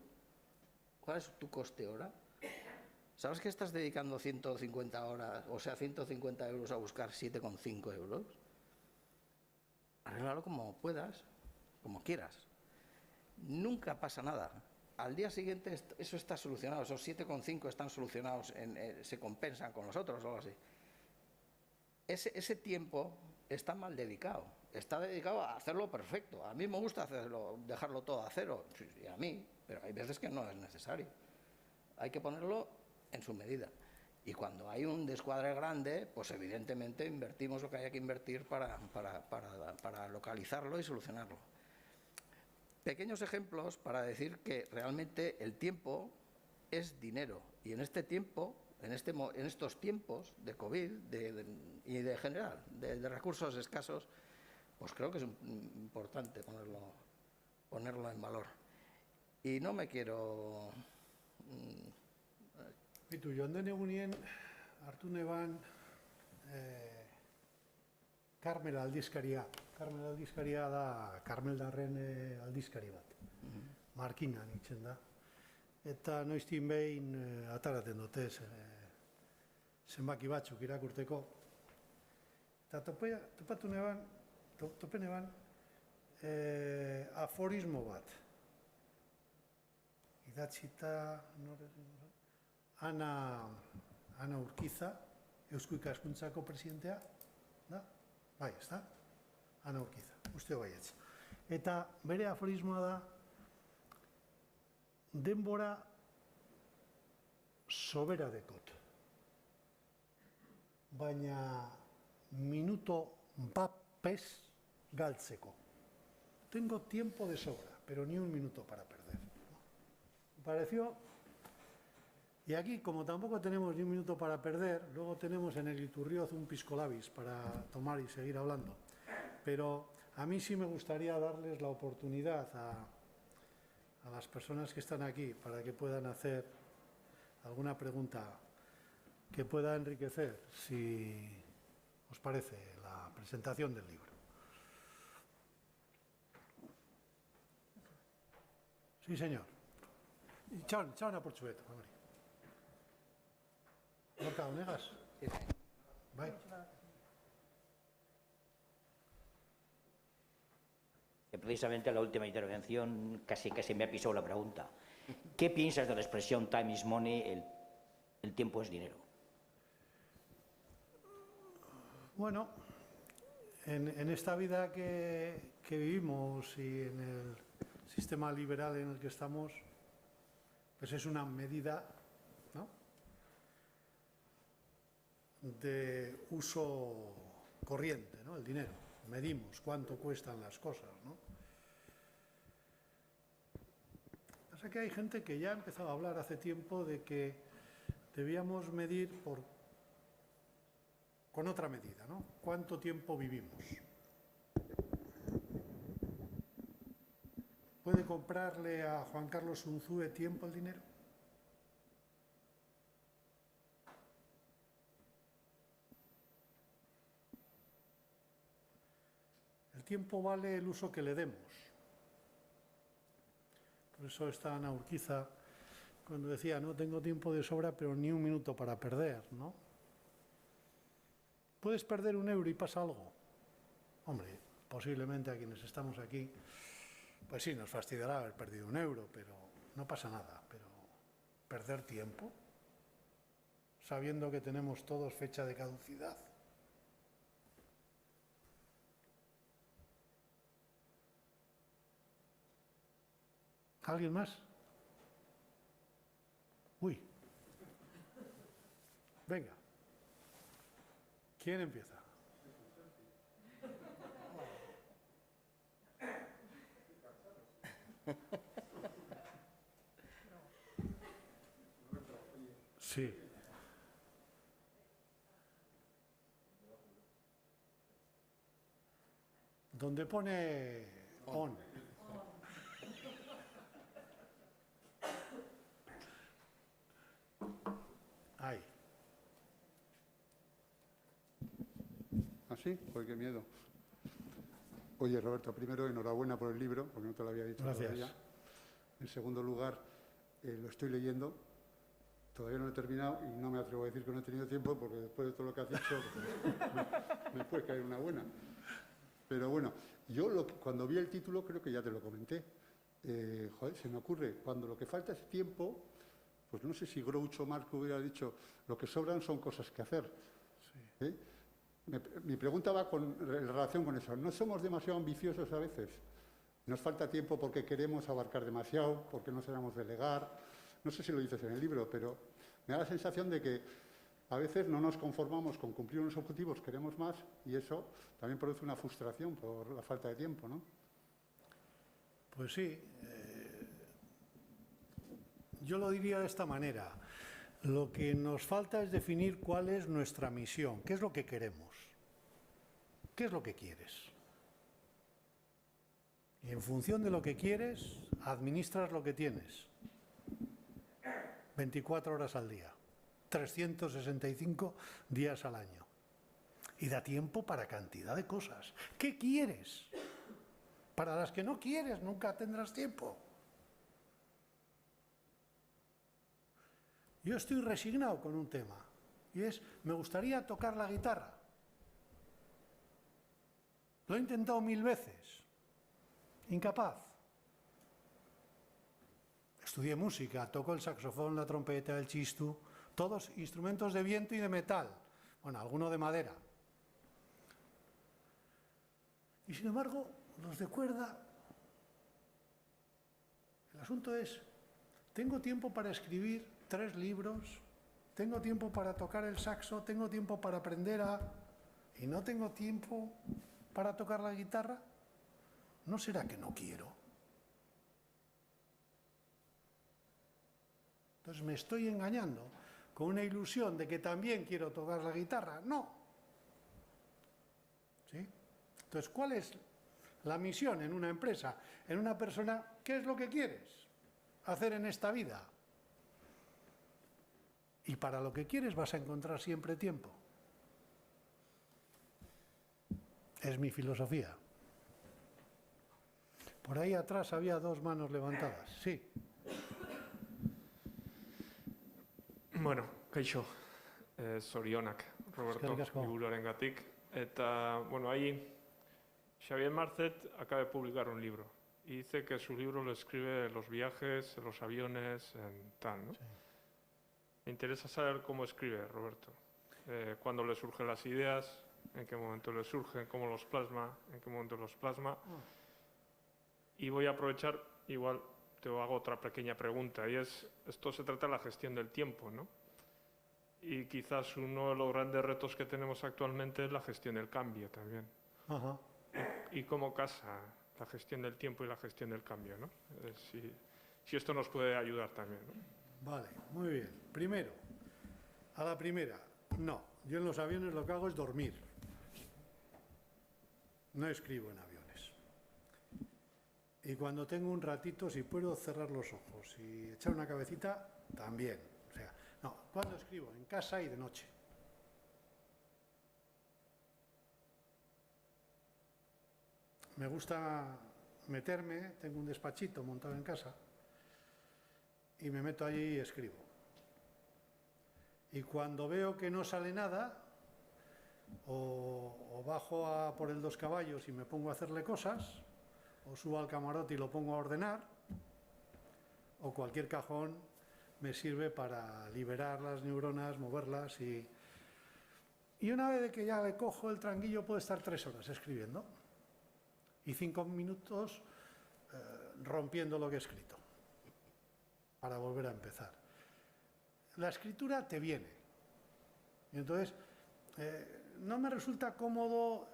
¿Cuál es tu coste hora? ¿Sabes que estás dedicando 150 horas, o sea, 150 euros a buscar 7,5 euros? Arréglalo como puedas, como quieras. Nunca pasa nada. Al día siguiente eso está solucionado, esos 7,5 están solucionados, se compensan con los otros o algo así. Ese tiempo está mal dedicado. Está dedicado a hacerlo perfecto. A mí me gusta dejarlo todo a cero, y a mí, pero hay veces que no es necesario. Hay que ponerlo en su medida. Y cuando hay un descuadre grande, pues evidentemente invertimos lo que haya que invertir para localizarlo y solucionarlo. Pequeños ejemplos para decir que realmente el tiempo es dinero. Y en este tiempo, en estos tiempos de COVID y de general, de recursos escasos, pues creo que es importante ponerlo en valor. Y no me quiero... Bitu, joan den egunien hartu neban Karmel aldizkaria. Karmel aldizkaria da Karmeldarren aldizkari bat. Markinan itzen da. Eta noiztin behin ataraten dute zenbaki batzuk irakurteko. Eta tope neban aforismo bat. Idatzita... Ana Urquiza, Eusko Ikaskuntzako presidentea, da? Bai, ez da? Ana Urquiza, uste baietz. Eta bere aforismoa da, denbora sobera dekot. Baina minuto bat pez galtzeko. Tengo tiempo de sobra, pero ni un minuto para perder. Me pareció... Y aquí, como tampoco tenemos ni un minuto para perder, luego tenemos en el Iturrioz un pisco labis para tomar y seguir hablando. Pero a mí sí me gustaría darles la oportunidad a las personas que están aquí para que puedan hacer alguna pregunta que pueda enriquecer, si os parece, la presentación del libro. Sí, señor. Txaun apurtxuet, Mari. Gorka, ¿onegas? Bai. Precisamente la última intervención casi me ha pisado la pregunta. ¿Qué piensas de la expresión time is money, el tiempo es dinero? Bueno, en esta vida que vivimos y en el sistema liberal en el que estamos, pues es una medida, ¿no?, de uso corriente, ¿no? El dinero. Medimos cuánto cuestan las cosas, ¿no? Pasa que hay gente que ya ha empezado a hablar hace tiempo de que debíamos medir con otra medida, ¿no? ¿Cuánto tiempo vivimos? ¿Puede comprarle a Juan Carlos Unzúe tiempo el dinero? El tiempo vale el uso que le demos. Por eso está Ana Urquiza cuando decía, no tengo tiempo de sobra, pero ni un minuto para perder, ¿no? ¿Puedes perder €1 y pasa algo? Hombre, posiblemente a quienes estamos aquí, pues sí, nos fastidiará haber perdido €1, pero no pasa nada. Pero perder tiempo, sabiendo que tenemos todos fecha de caducidad. ¿Alguien más? Uy. Venga. ¿Quién empieza? Sí. Donde pone on. Ahí. ¿Así? Pues qué miedo. Oye, Roberto, primero enhorabuena por el libro, porque no te lo había dicho todavía. En segundo lugar, lo estoy leyendo. Todavía no lo he terminado y no me atrevo a decir que no he tenido tiempo, porque después de todo lo que has dicho, me puede caer una buena. Pero bueno, yo cuando vi el título creo que ya te lo comenté. Joder, se me ocurre, cuando lo que falta es tiempo, pues no sé si Groucho Marx hubiera dicho, lo que sobran son cosas que hacer. Sí. Mi pregunta va en relación con eso. ¿No somos demasiado ambiciosos a veces? Nos falta tiempo porque queremos abarcar demasiado, porque no sabemos delegar. No sé si lo dices en el libro, pero me da la sensación de que a veces no nos conformamos con cumplir unos objetivos, queremos más, y eso también produce una frustración por la falta de tiempo, ¿no? Pues sí. Yo lo diría de esta manera. Lo que nos falta es definir cuál es nuestra misión, qué es lo que queremos, qué es lo que quieres. Y en función de lo que quieres, administras lo que tienes. 24 horas al día, 365 días al año. Y da tiempo para cantidad de cosas. ¿Qué quieres? Para las que no quieres, nunca tendrás tiempo. Yo estoy resignado con un tema, y es, me gustaría tocar la guitarra. Lo he intentado 1000 veces. Incapaz. Estudié música, toco el saxofón, la trompeta, el chistu, todos instrumentos de viento y de metal. Bueno, alguno de madera. Y sin embargo, los de cuerda, el asunto es, tengo tiempo para escribir 3 libros, tengo tiempo para tocar el saxo, tengo tiempo para aprender y no tengo tiempo para tocar la guitarra. ¿No será que no quiero? Entonces me estoy engañando con una ilusión de que también quiero tocar la guitarra. No. ¿Sí? Entonces, ¿cuál es la misión en una empresa, en una persona? ¿Qué es lo que quieres hacer en esta vida? Y para lo que quieres vas a encontrar siempre tiempo. Es mi filosofía. Por ahí atrás había 2 manos levantadas. Sí. Bueno, kaixo, zorionak, Roberto, liburuarengatik. Eta, bueno, ahí Xavier Marcet acaba de publicar un libro y dice que su libro lo escribe en los viajes, en los aviones, en tal, ¿no? Sí. Me interesa saber cómo escribe, Roberto. Cuándo le surgen las ideas, en qué momento le surgen, cómo los plasma, en qué momento los plasma. Y voy a aprovechar, igual te hago otra pequeña pregunta, y es, esto se trata de la gestión del tiempo, ¿no? Y quizás uno de los grandes retos que tenemos actualmente es la gestión del cambio también. Ajá. Y cómo casa la gestión del tiempo y la gestión del cambio, ¿no? Si esto nos puede ayudar también, ¿no? Vale, muy bien. Primero, a la primera, no. Yo en los aviones lo que hago es dormir. No escribo en aviones. Y cuando tengo un ratito, si puedo cerrar los ojos y echar una cabecita, también. O sea, no, ¿cuándo escribo? En casa y de noche. Me gusta meterme, tengo un despachito montado en casa y me meto allí y escribo. Y cuando veo que no sale nada, o bajo por el 2 caballos y me pongo a hacerle cosas, o subo al camarote y lo pongo a ordenar, o cualquier cajón me sirve para liberar las neuronas, moverlas y una vez que ya le cojo el tranquillo puedo estar 3 horas escribiendo y 5 minutos rompiendo lo que he escrito para volver a empezar. La escritura te viene y entonces no me resulta cómodo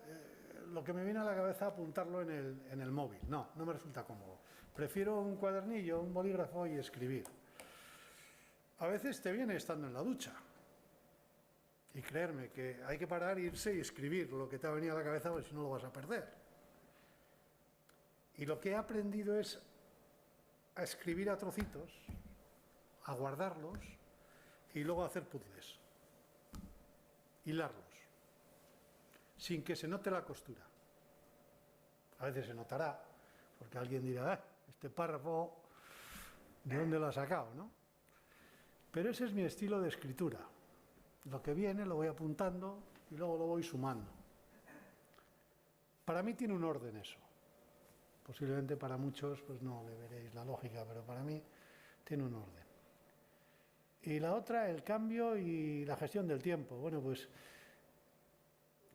lo que me viene a la cabeza apuntarlo en el móvil. No me resulta cómodo. Prefiero un cuadernillo, un bolígrafo y escribir. A veces te viene estando en la ducha. Y creerme que hay que parar, irse y escribir lo que te ha venido a la cabeza, porque si no lo vas a perder. Y lo que he aprendido es a escribir a trocitos, a guardarlos y luego a hacer puzzles. Hilarlos. Sin que se note la costura. A veces se notará, porque alguien dirá, este párrafo, ¿de dónde lo ha sacado, no? Pero ese es mi estilo de escritura. Lo que viene lo voy apuntando y luego lo voy sumando. Para mí tiene un orden eso. Posiblemente para muchos pues no le veréis la lógica, pero para mí tiene un orden. Y la otra, el cambio y la gestión del tiempo. Bueno, pues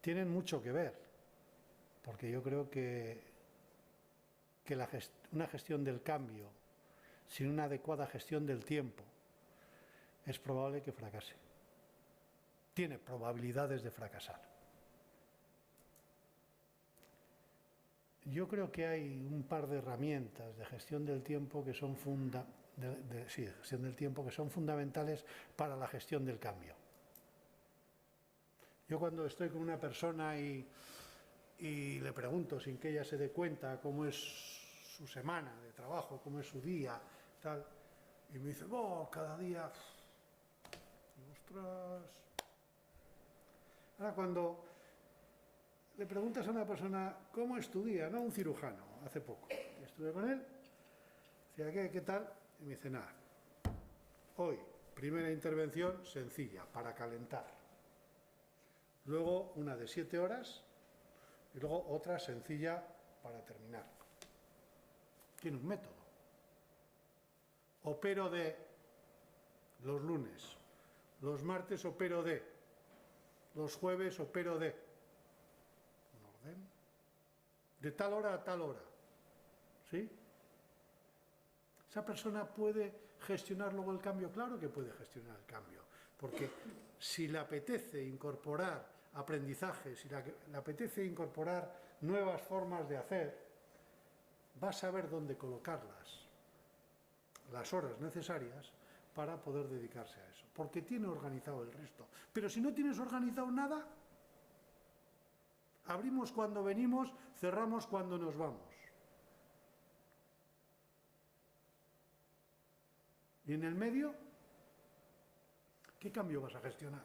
tienen mucho que ver, porque yo creo que una gestión del cambio sin una adecuada gestión del tiempo es probable que fracase. Tiene probabilidades de fracasar. Yo creo que hay un par de herramientas de gestión del tiempo que son fundamentales para la gestión del cambio. Yo cuando estoy con una persona y le pregunto sin que ella se dé cuenta cómo es su semana de trabajo, cómo es su día, tal, y me dice, cada día, ostras. Ahora cuando le preguntas a una persona cómo es tu día, no un cirujano, hace poco, estuve con él, decía, ¿qué tal? Y me dice, nada, hoy, primera intervención sencilla, para calentar. Luego una de 7 horas y luego otra sencilla para terminar. Tiene un método. Opero de los lunes, los martes opero de, los jueves opero de, un orden, de tal hora a tal hora. ¿Sí? ¿Esa persona puede gestionar luego el cambio? Claro que puede gestionar el cambio, porque si le apetece incorporar aprendizaje, si le apetece incorporar nuevas formas de hacer, va a saber dónde colocarlas, las horas necesarias para poder dedicarse a eso, porque tiene organizado el resto. Pero si no tienes organizado nada, abrimos cuando venimos, cerramos cuando nos vamos. Y en el medio, ¿qué cambio vas a gestionar?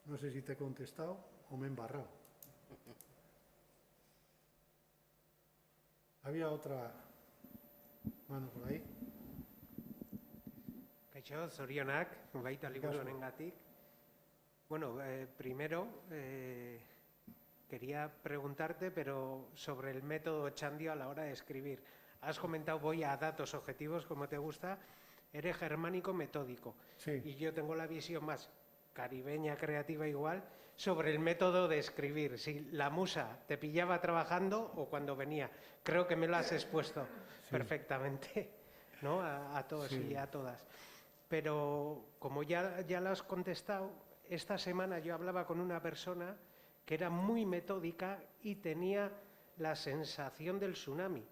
No sé si te he contestado o me he embarrado. Había otra mano por ahí. Kaixo, zorionak, baita liburu honengatik. Bueno, primero quería preguntarte, pero sobre el método Chandio a la hora de escribir. Has comentado, voy a datos objetivos, como te gusta. Eres germánico metódico. Sí. Y yo tengo la visión más caribeña, creativa igual, sobre el método de escribir. Si la musa te pillaba trabajando o cuando venía. Creo que me lo has expuesto perfectamente. ¿no? A todos y a todas. Pero como ya lo has contestado, esta semana yo hablaba con una persona que era muy metódica y tenía la sensación del tsunami,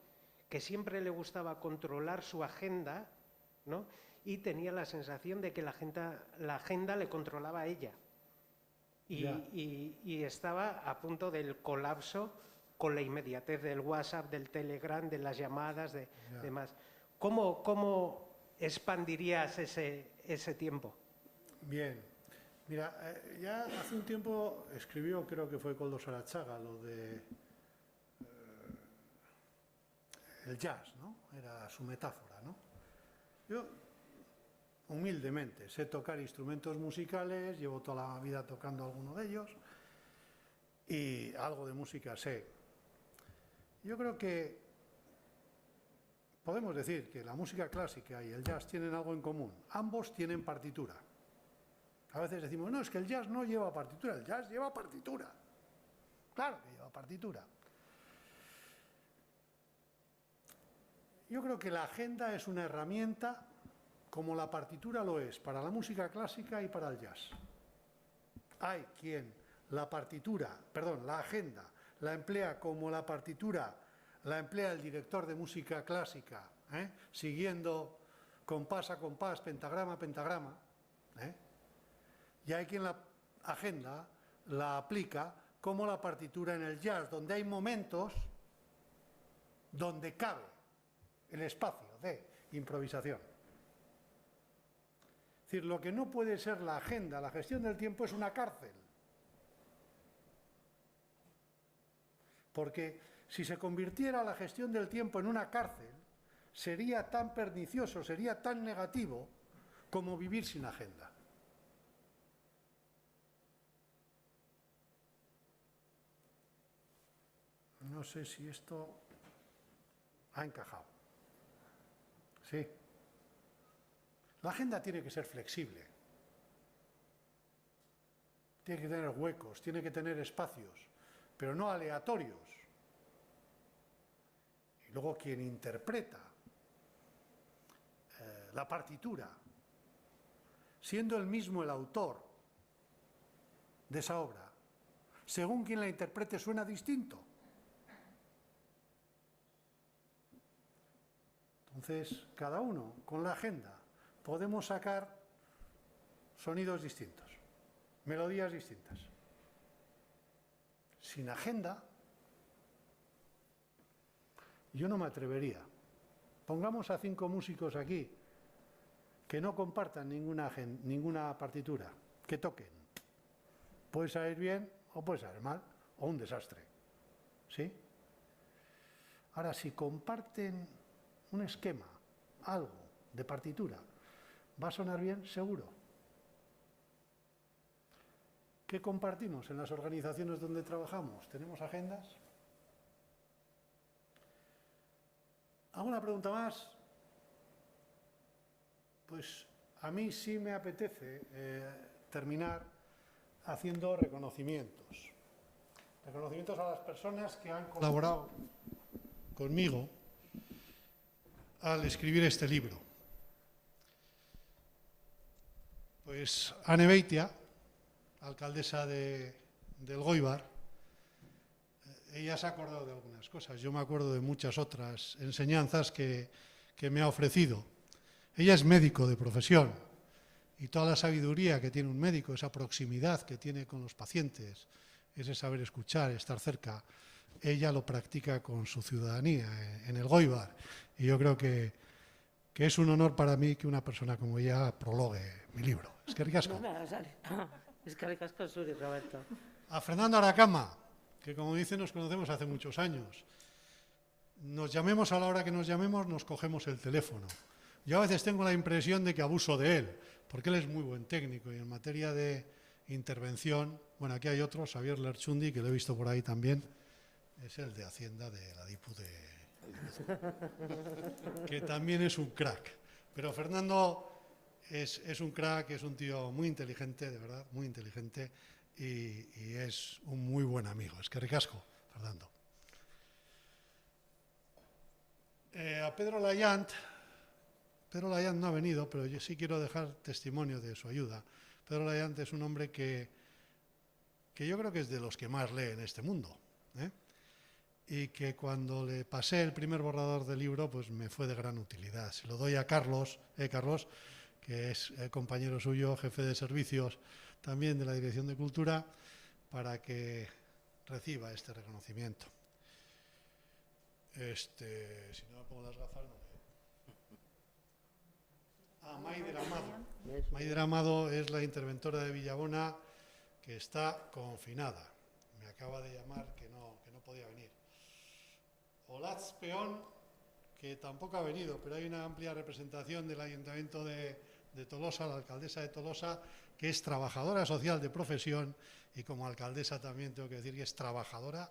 que siempre le gustaba controlar su agenda, ¿no? Y tenía la sensación de que la agenda le controlaba a ella. Y estaba a punto del colapso con la inmediatez del WhatsApp, del Telegram, de las llamadas, de demás. ¿Cómo expandirías ese tiempo? Bien. Mira, ya hace un tiempo escribió, creo que fue Koldo Sarachaga, lo de el jazz, ¿no? Era su metáfora, ¿no? Yo, humildemente, sé tocar instrumentos musicales, llevo toda la vida tocando alguno de ellos y algo de música sé. Yo creo que podemos decir que la música clásica y el jazz tienen algo en común. Ambos tienen partitura. A veces decimos, no, es que el jazz no lleva partitura, el jazz lleva partitura. Claro que lleva partitura. Yo creo que la agenda es una herramienta como la partitura lo es para la música clásica y para el jazz. Hay quien la agenda la emplea como la partitura la emplea el director de música clásica, siguiendo compás a compás, pentagrama a pentagrama, y hay quien la agenda la aplica como la partitura en el jazz, donde hay momentos donde cabe el espacio de improvisación. Es decir, lo que no puede ser la agenda, la gestión del tiempo es una cárcel. Porque si se convirtiera la gestión del tiempo en una cárcel, sería tan pernicioso, sería tan negativo como vivir sin agenda. No sé si esto ha encajado. Sí. La agenda tiene que ser flexible. Tiene que tener huecos, tiene que tener espacios, pero no aleatorios. Y luego quien interpreta la partitura, siendo él mismo el autor de esa obra, según quien la interprete suena distinto. Entonces, cada uno con la agenda podemos sacar sonidos distintos, melodías distintas. Sin agenda, yo no me atrevería. Pongamos a 5 músicos aquí que no compartan ninguna partitura, que toquen. Puede salir bien o puede salir mal, o un desastre. ¿Sí? Ahora, si comparten un esquema, algo de partitura, ¿va a sonar bien? Seguro. ¿Qué compartimos en las organizaciones donde trabajamos? ¿Tenemos agendas? ¿Alguna pregunta más? Pues a mí sí me apetece terminar haciendo reconocimientos. Reconocimientos a las personas que han colaborado conmigo al escribir este libro. Pues Ane Beitia, alcaldesa del Elgoibar, ella se ha acordado de algunas cosas. Yo me acuerdo de muchas otras enseñanzas que me ha ofrecido. Ella es médico de profesión y toda la sabiduría que tiene un médico, esa proximidad que tiene con los pacientes, ese saber escuchar, estar cerca, ella lo practica con su ciudadanía en el Elgoibar. Y yo creo que es un honor para mí que una persona como ella prologue mi libro. Eskerrik asko. Eskerrik asko zuri, Roberto. A Fernando Aracama, que como dice nos conocemos hace muchos años. Nos llamemos a la hora que nos llamemos, nos cogemos el teléfono. Yo a veces tengo la impresión de que abuso de él, porque él es muy buen técnico y en materia de intervención, bueno, aquí hay otro, Xavier Lerchundi, que lo he visto por ahí también, es el de Hacienda de la Dipu de que también es un crack. Pero Fernando es un crack, es un tío muy inteligente, de verdad, muy inteligente, y es un muy buen amigo. Eskerrik asko, Fernando. A Pedro Layant, Pedro Layant no ha venido, pero yo sí quiero dejar testimonio de su ayuda. Pedro Layant es un hombre que yo creo que es de los que más lee en este mundo, ¿eh? Y que cuando le pasé el primer borrador del libro, pues me fue de gran utilidad. Se lo doy a Carlos, que es compañero suyo, jefe de servicios también de la Dirección de Cultura, para que reciba este reconocimiento. Si no me pongo las gafas, no veo. Maider Amado. Maider Amado es la interventora de Villabona que está confinada. Me acaba de llamar que no podía venir. Olatz Peón, que tampoco ha venido, pero hay una amplia representación del Ayuntamiento de Tolosa, la alcaldesa de Tolosa, que es trabajadora social de profesión y como alcaldesa también tengo que decir que es trabajadora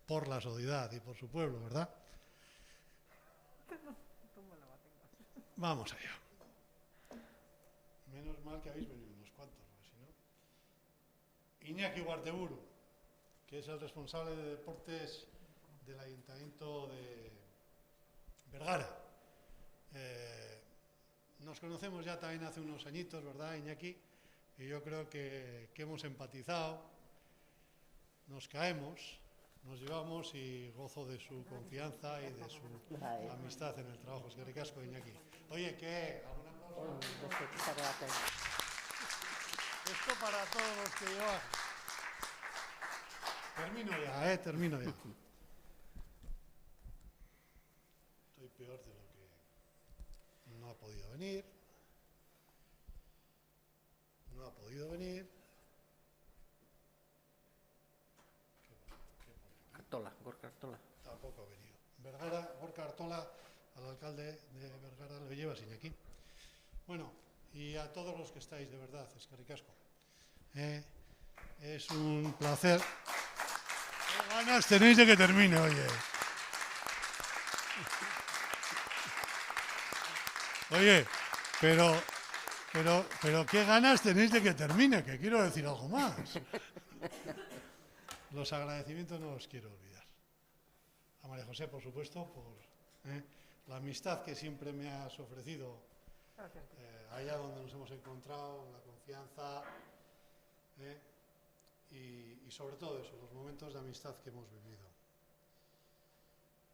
por la sociedad y por su pueblo, ¿verdad? Vamos allá. Menos mal que habéis venido unos cuantos, porque si no... Iñaki Guarteburu, que es el responsable de deportes del Ayuntamiento de Vergara. Nos conocemos ya también hace unos añitos, ¿verdad, Iñaki? Y yo creo que hemos empatizado, nos caemos, nos llevamos y gozo de su confianza y de su amistad en el trabajo. Es que ricasco, Iñaki. Oye, ¿qué? ¿Alguna cosa? Esto para todos los que llevan. Termino ya. Estoy peor de lo que no ha podido venir. Gorka Artola. Tampoco ha venido. Vergara, Gorka Artola, al alcalde de Vergara lo lleva Iñaki. Bueno, y a todos los que estáis, de verdad, es que ricasco. Es un placer. ¿Qué ganas tenéis de que termine, oye? Oye, pero qué ganas tenéis de que termine, que quiero decir algo más. Los agradecimientos no los quiero olvidar. A María José, por supuesto, por la amistad que siempre me has ofrecido allá donde nos hemos encontrado, la confianza y sobre todo eso, los momentos de amistad que hemos vivido.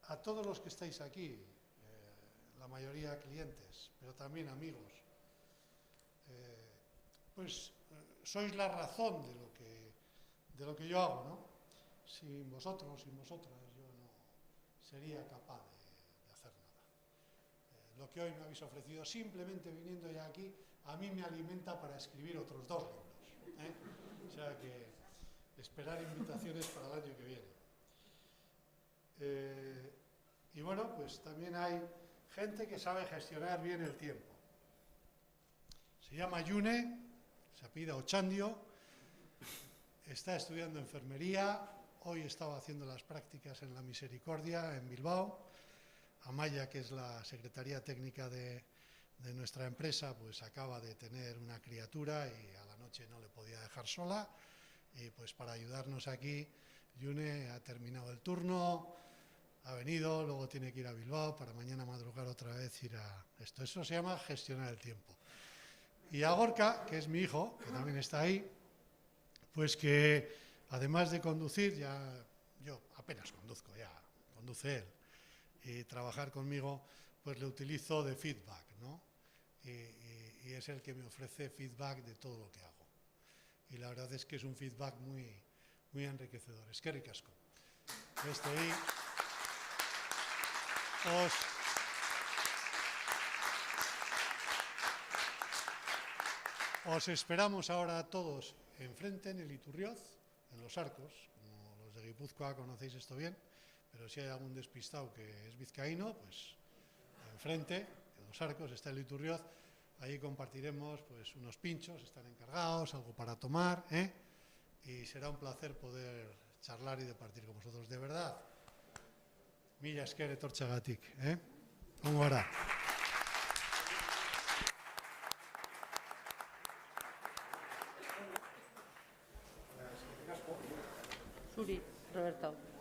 A todos los que estáis aquí, la mayoría clientes, pero también amigos, pues sois la razón de lo que yo hago, ¿no? Sin vosotros, sin vosotras, yo no sería capaz de hacer nada. Lo que hoy me habéis ofrecido, simplemente viniendo ya aquí, a mí me alimenta para escribir otros 2 libros. O sea que esperar invitaciones para el año que viene. Y bueno, pues también hay gente que sabe gestionar bien el tiempo. Se llama Yune, se apellida Ochandio, está estudiando enfermería, hoy estaba haciendo las prácticas en la Misericordia, en Bilbao. Amaya, que es la secretaría técnica de nuestra empresa, pues acaba de tener una criatura y a la noche no le podía dejar sola. Y pues para ayudarnos aquí, Yune ha terminado el turno, ha venido, luego tiene que ir a Bilbao para mañana madrugar otra vez, ir a esto. Eso se llama gestionar el tiempo. Y a Gorka, que es mi hijo, que también está ahí, pues que además de conducir, yo apenas conduzco, ya conduce él, y trabajar conmigo, pues le utilizo de feedback, ¿no? Y es el que me ofrece feedback de todo lo que hago. Y la verdad es que es un feedback muy, muy enriquecedor. Es que ricasco. Os esperamos ahora a todos enfrente, en el Iturrioz, en los arcos. Como los de Guipúzcoa conocéis esto bien, pero si hay algún despistado que es vizcaíno, pues enfrente, en los arcos, está el Iturrioz. Allí compartiremos pues unos pinchos, están encargados, algo para tomar, y será un placer poder charlar y departir con vosotros. De verdad, mila esker etortzeagatik, ongo gara. Zuri, Roberto.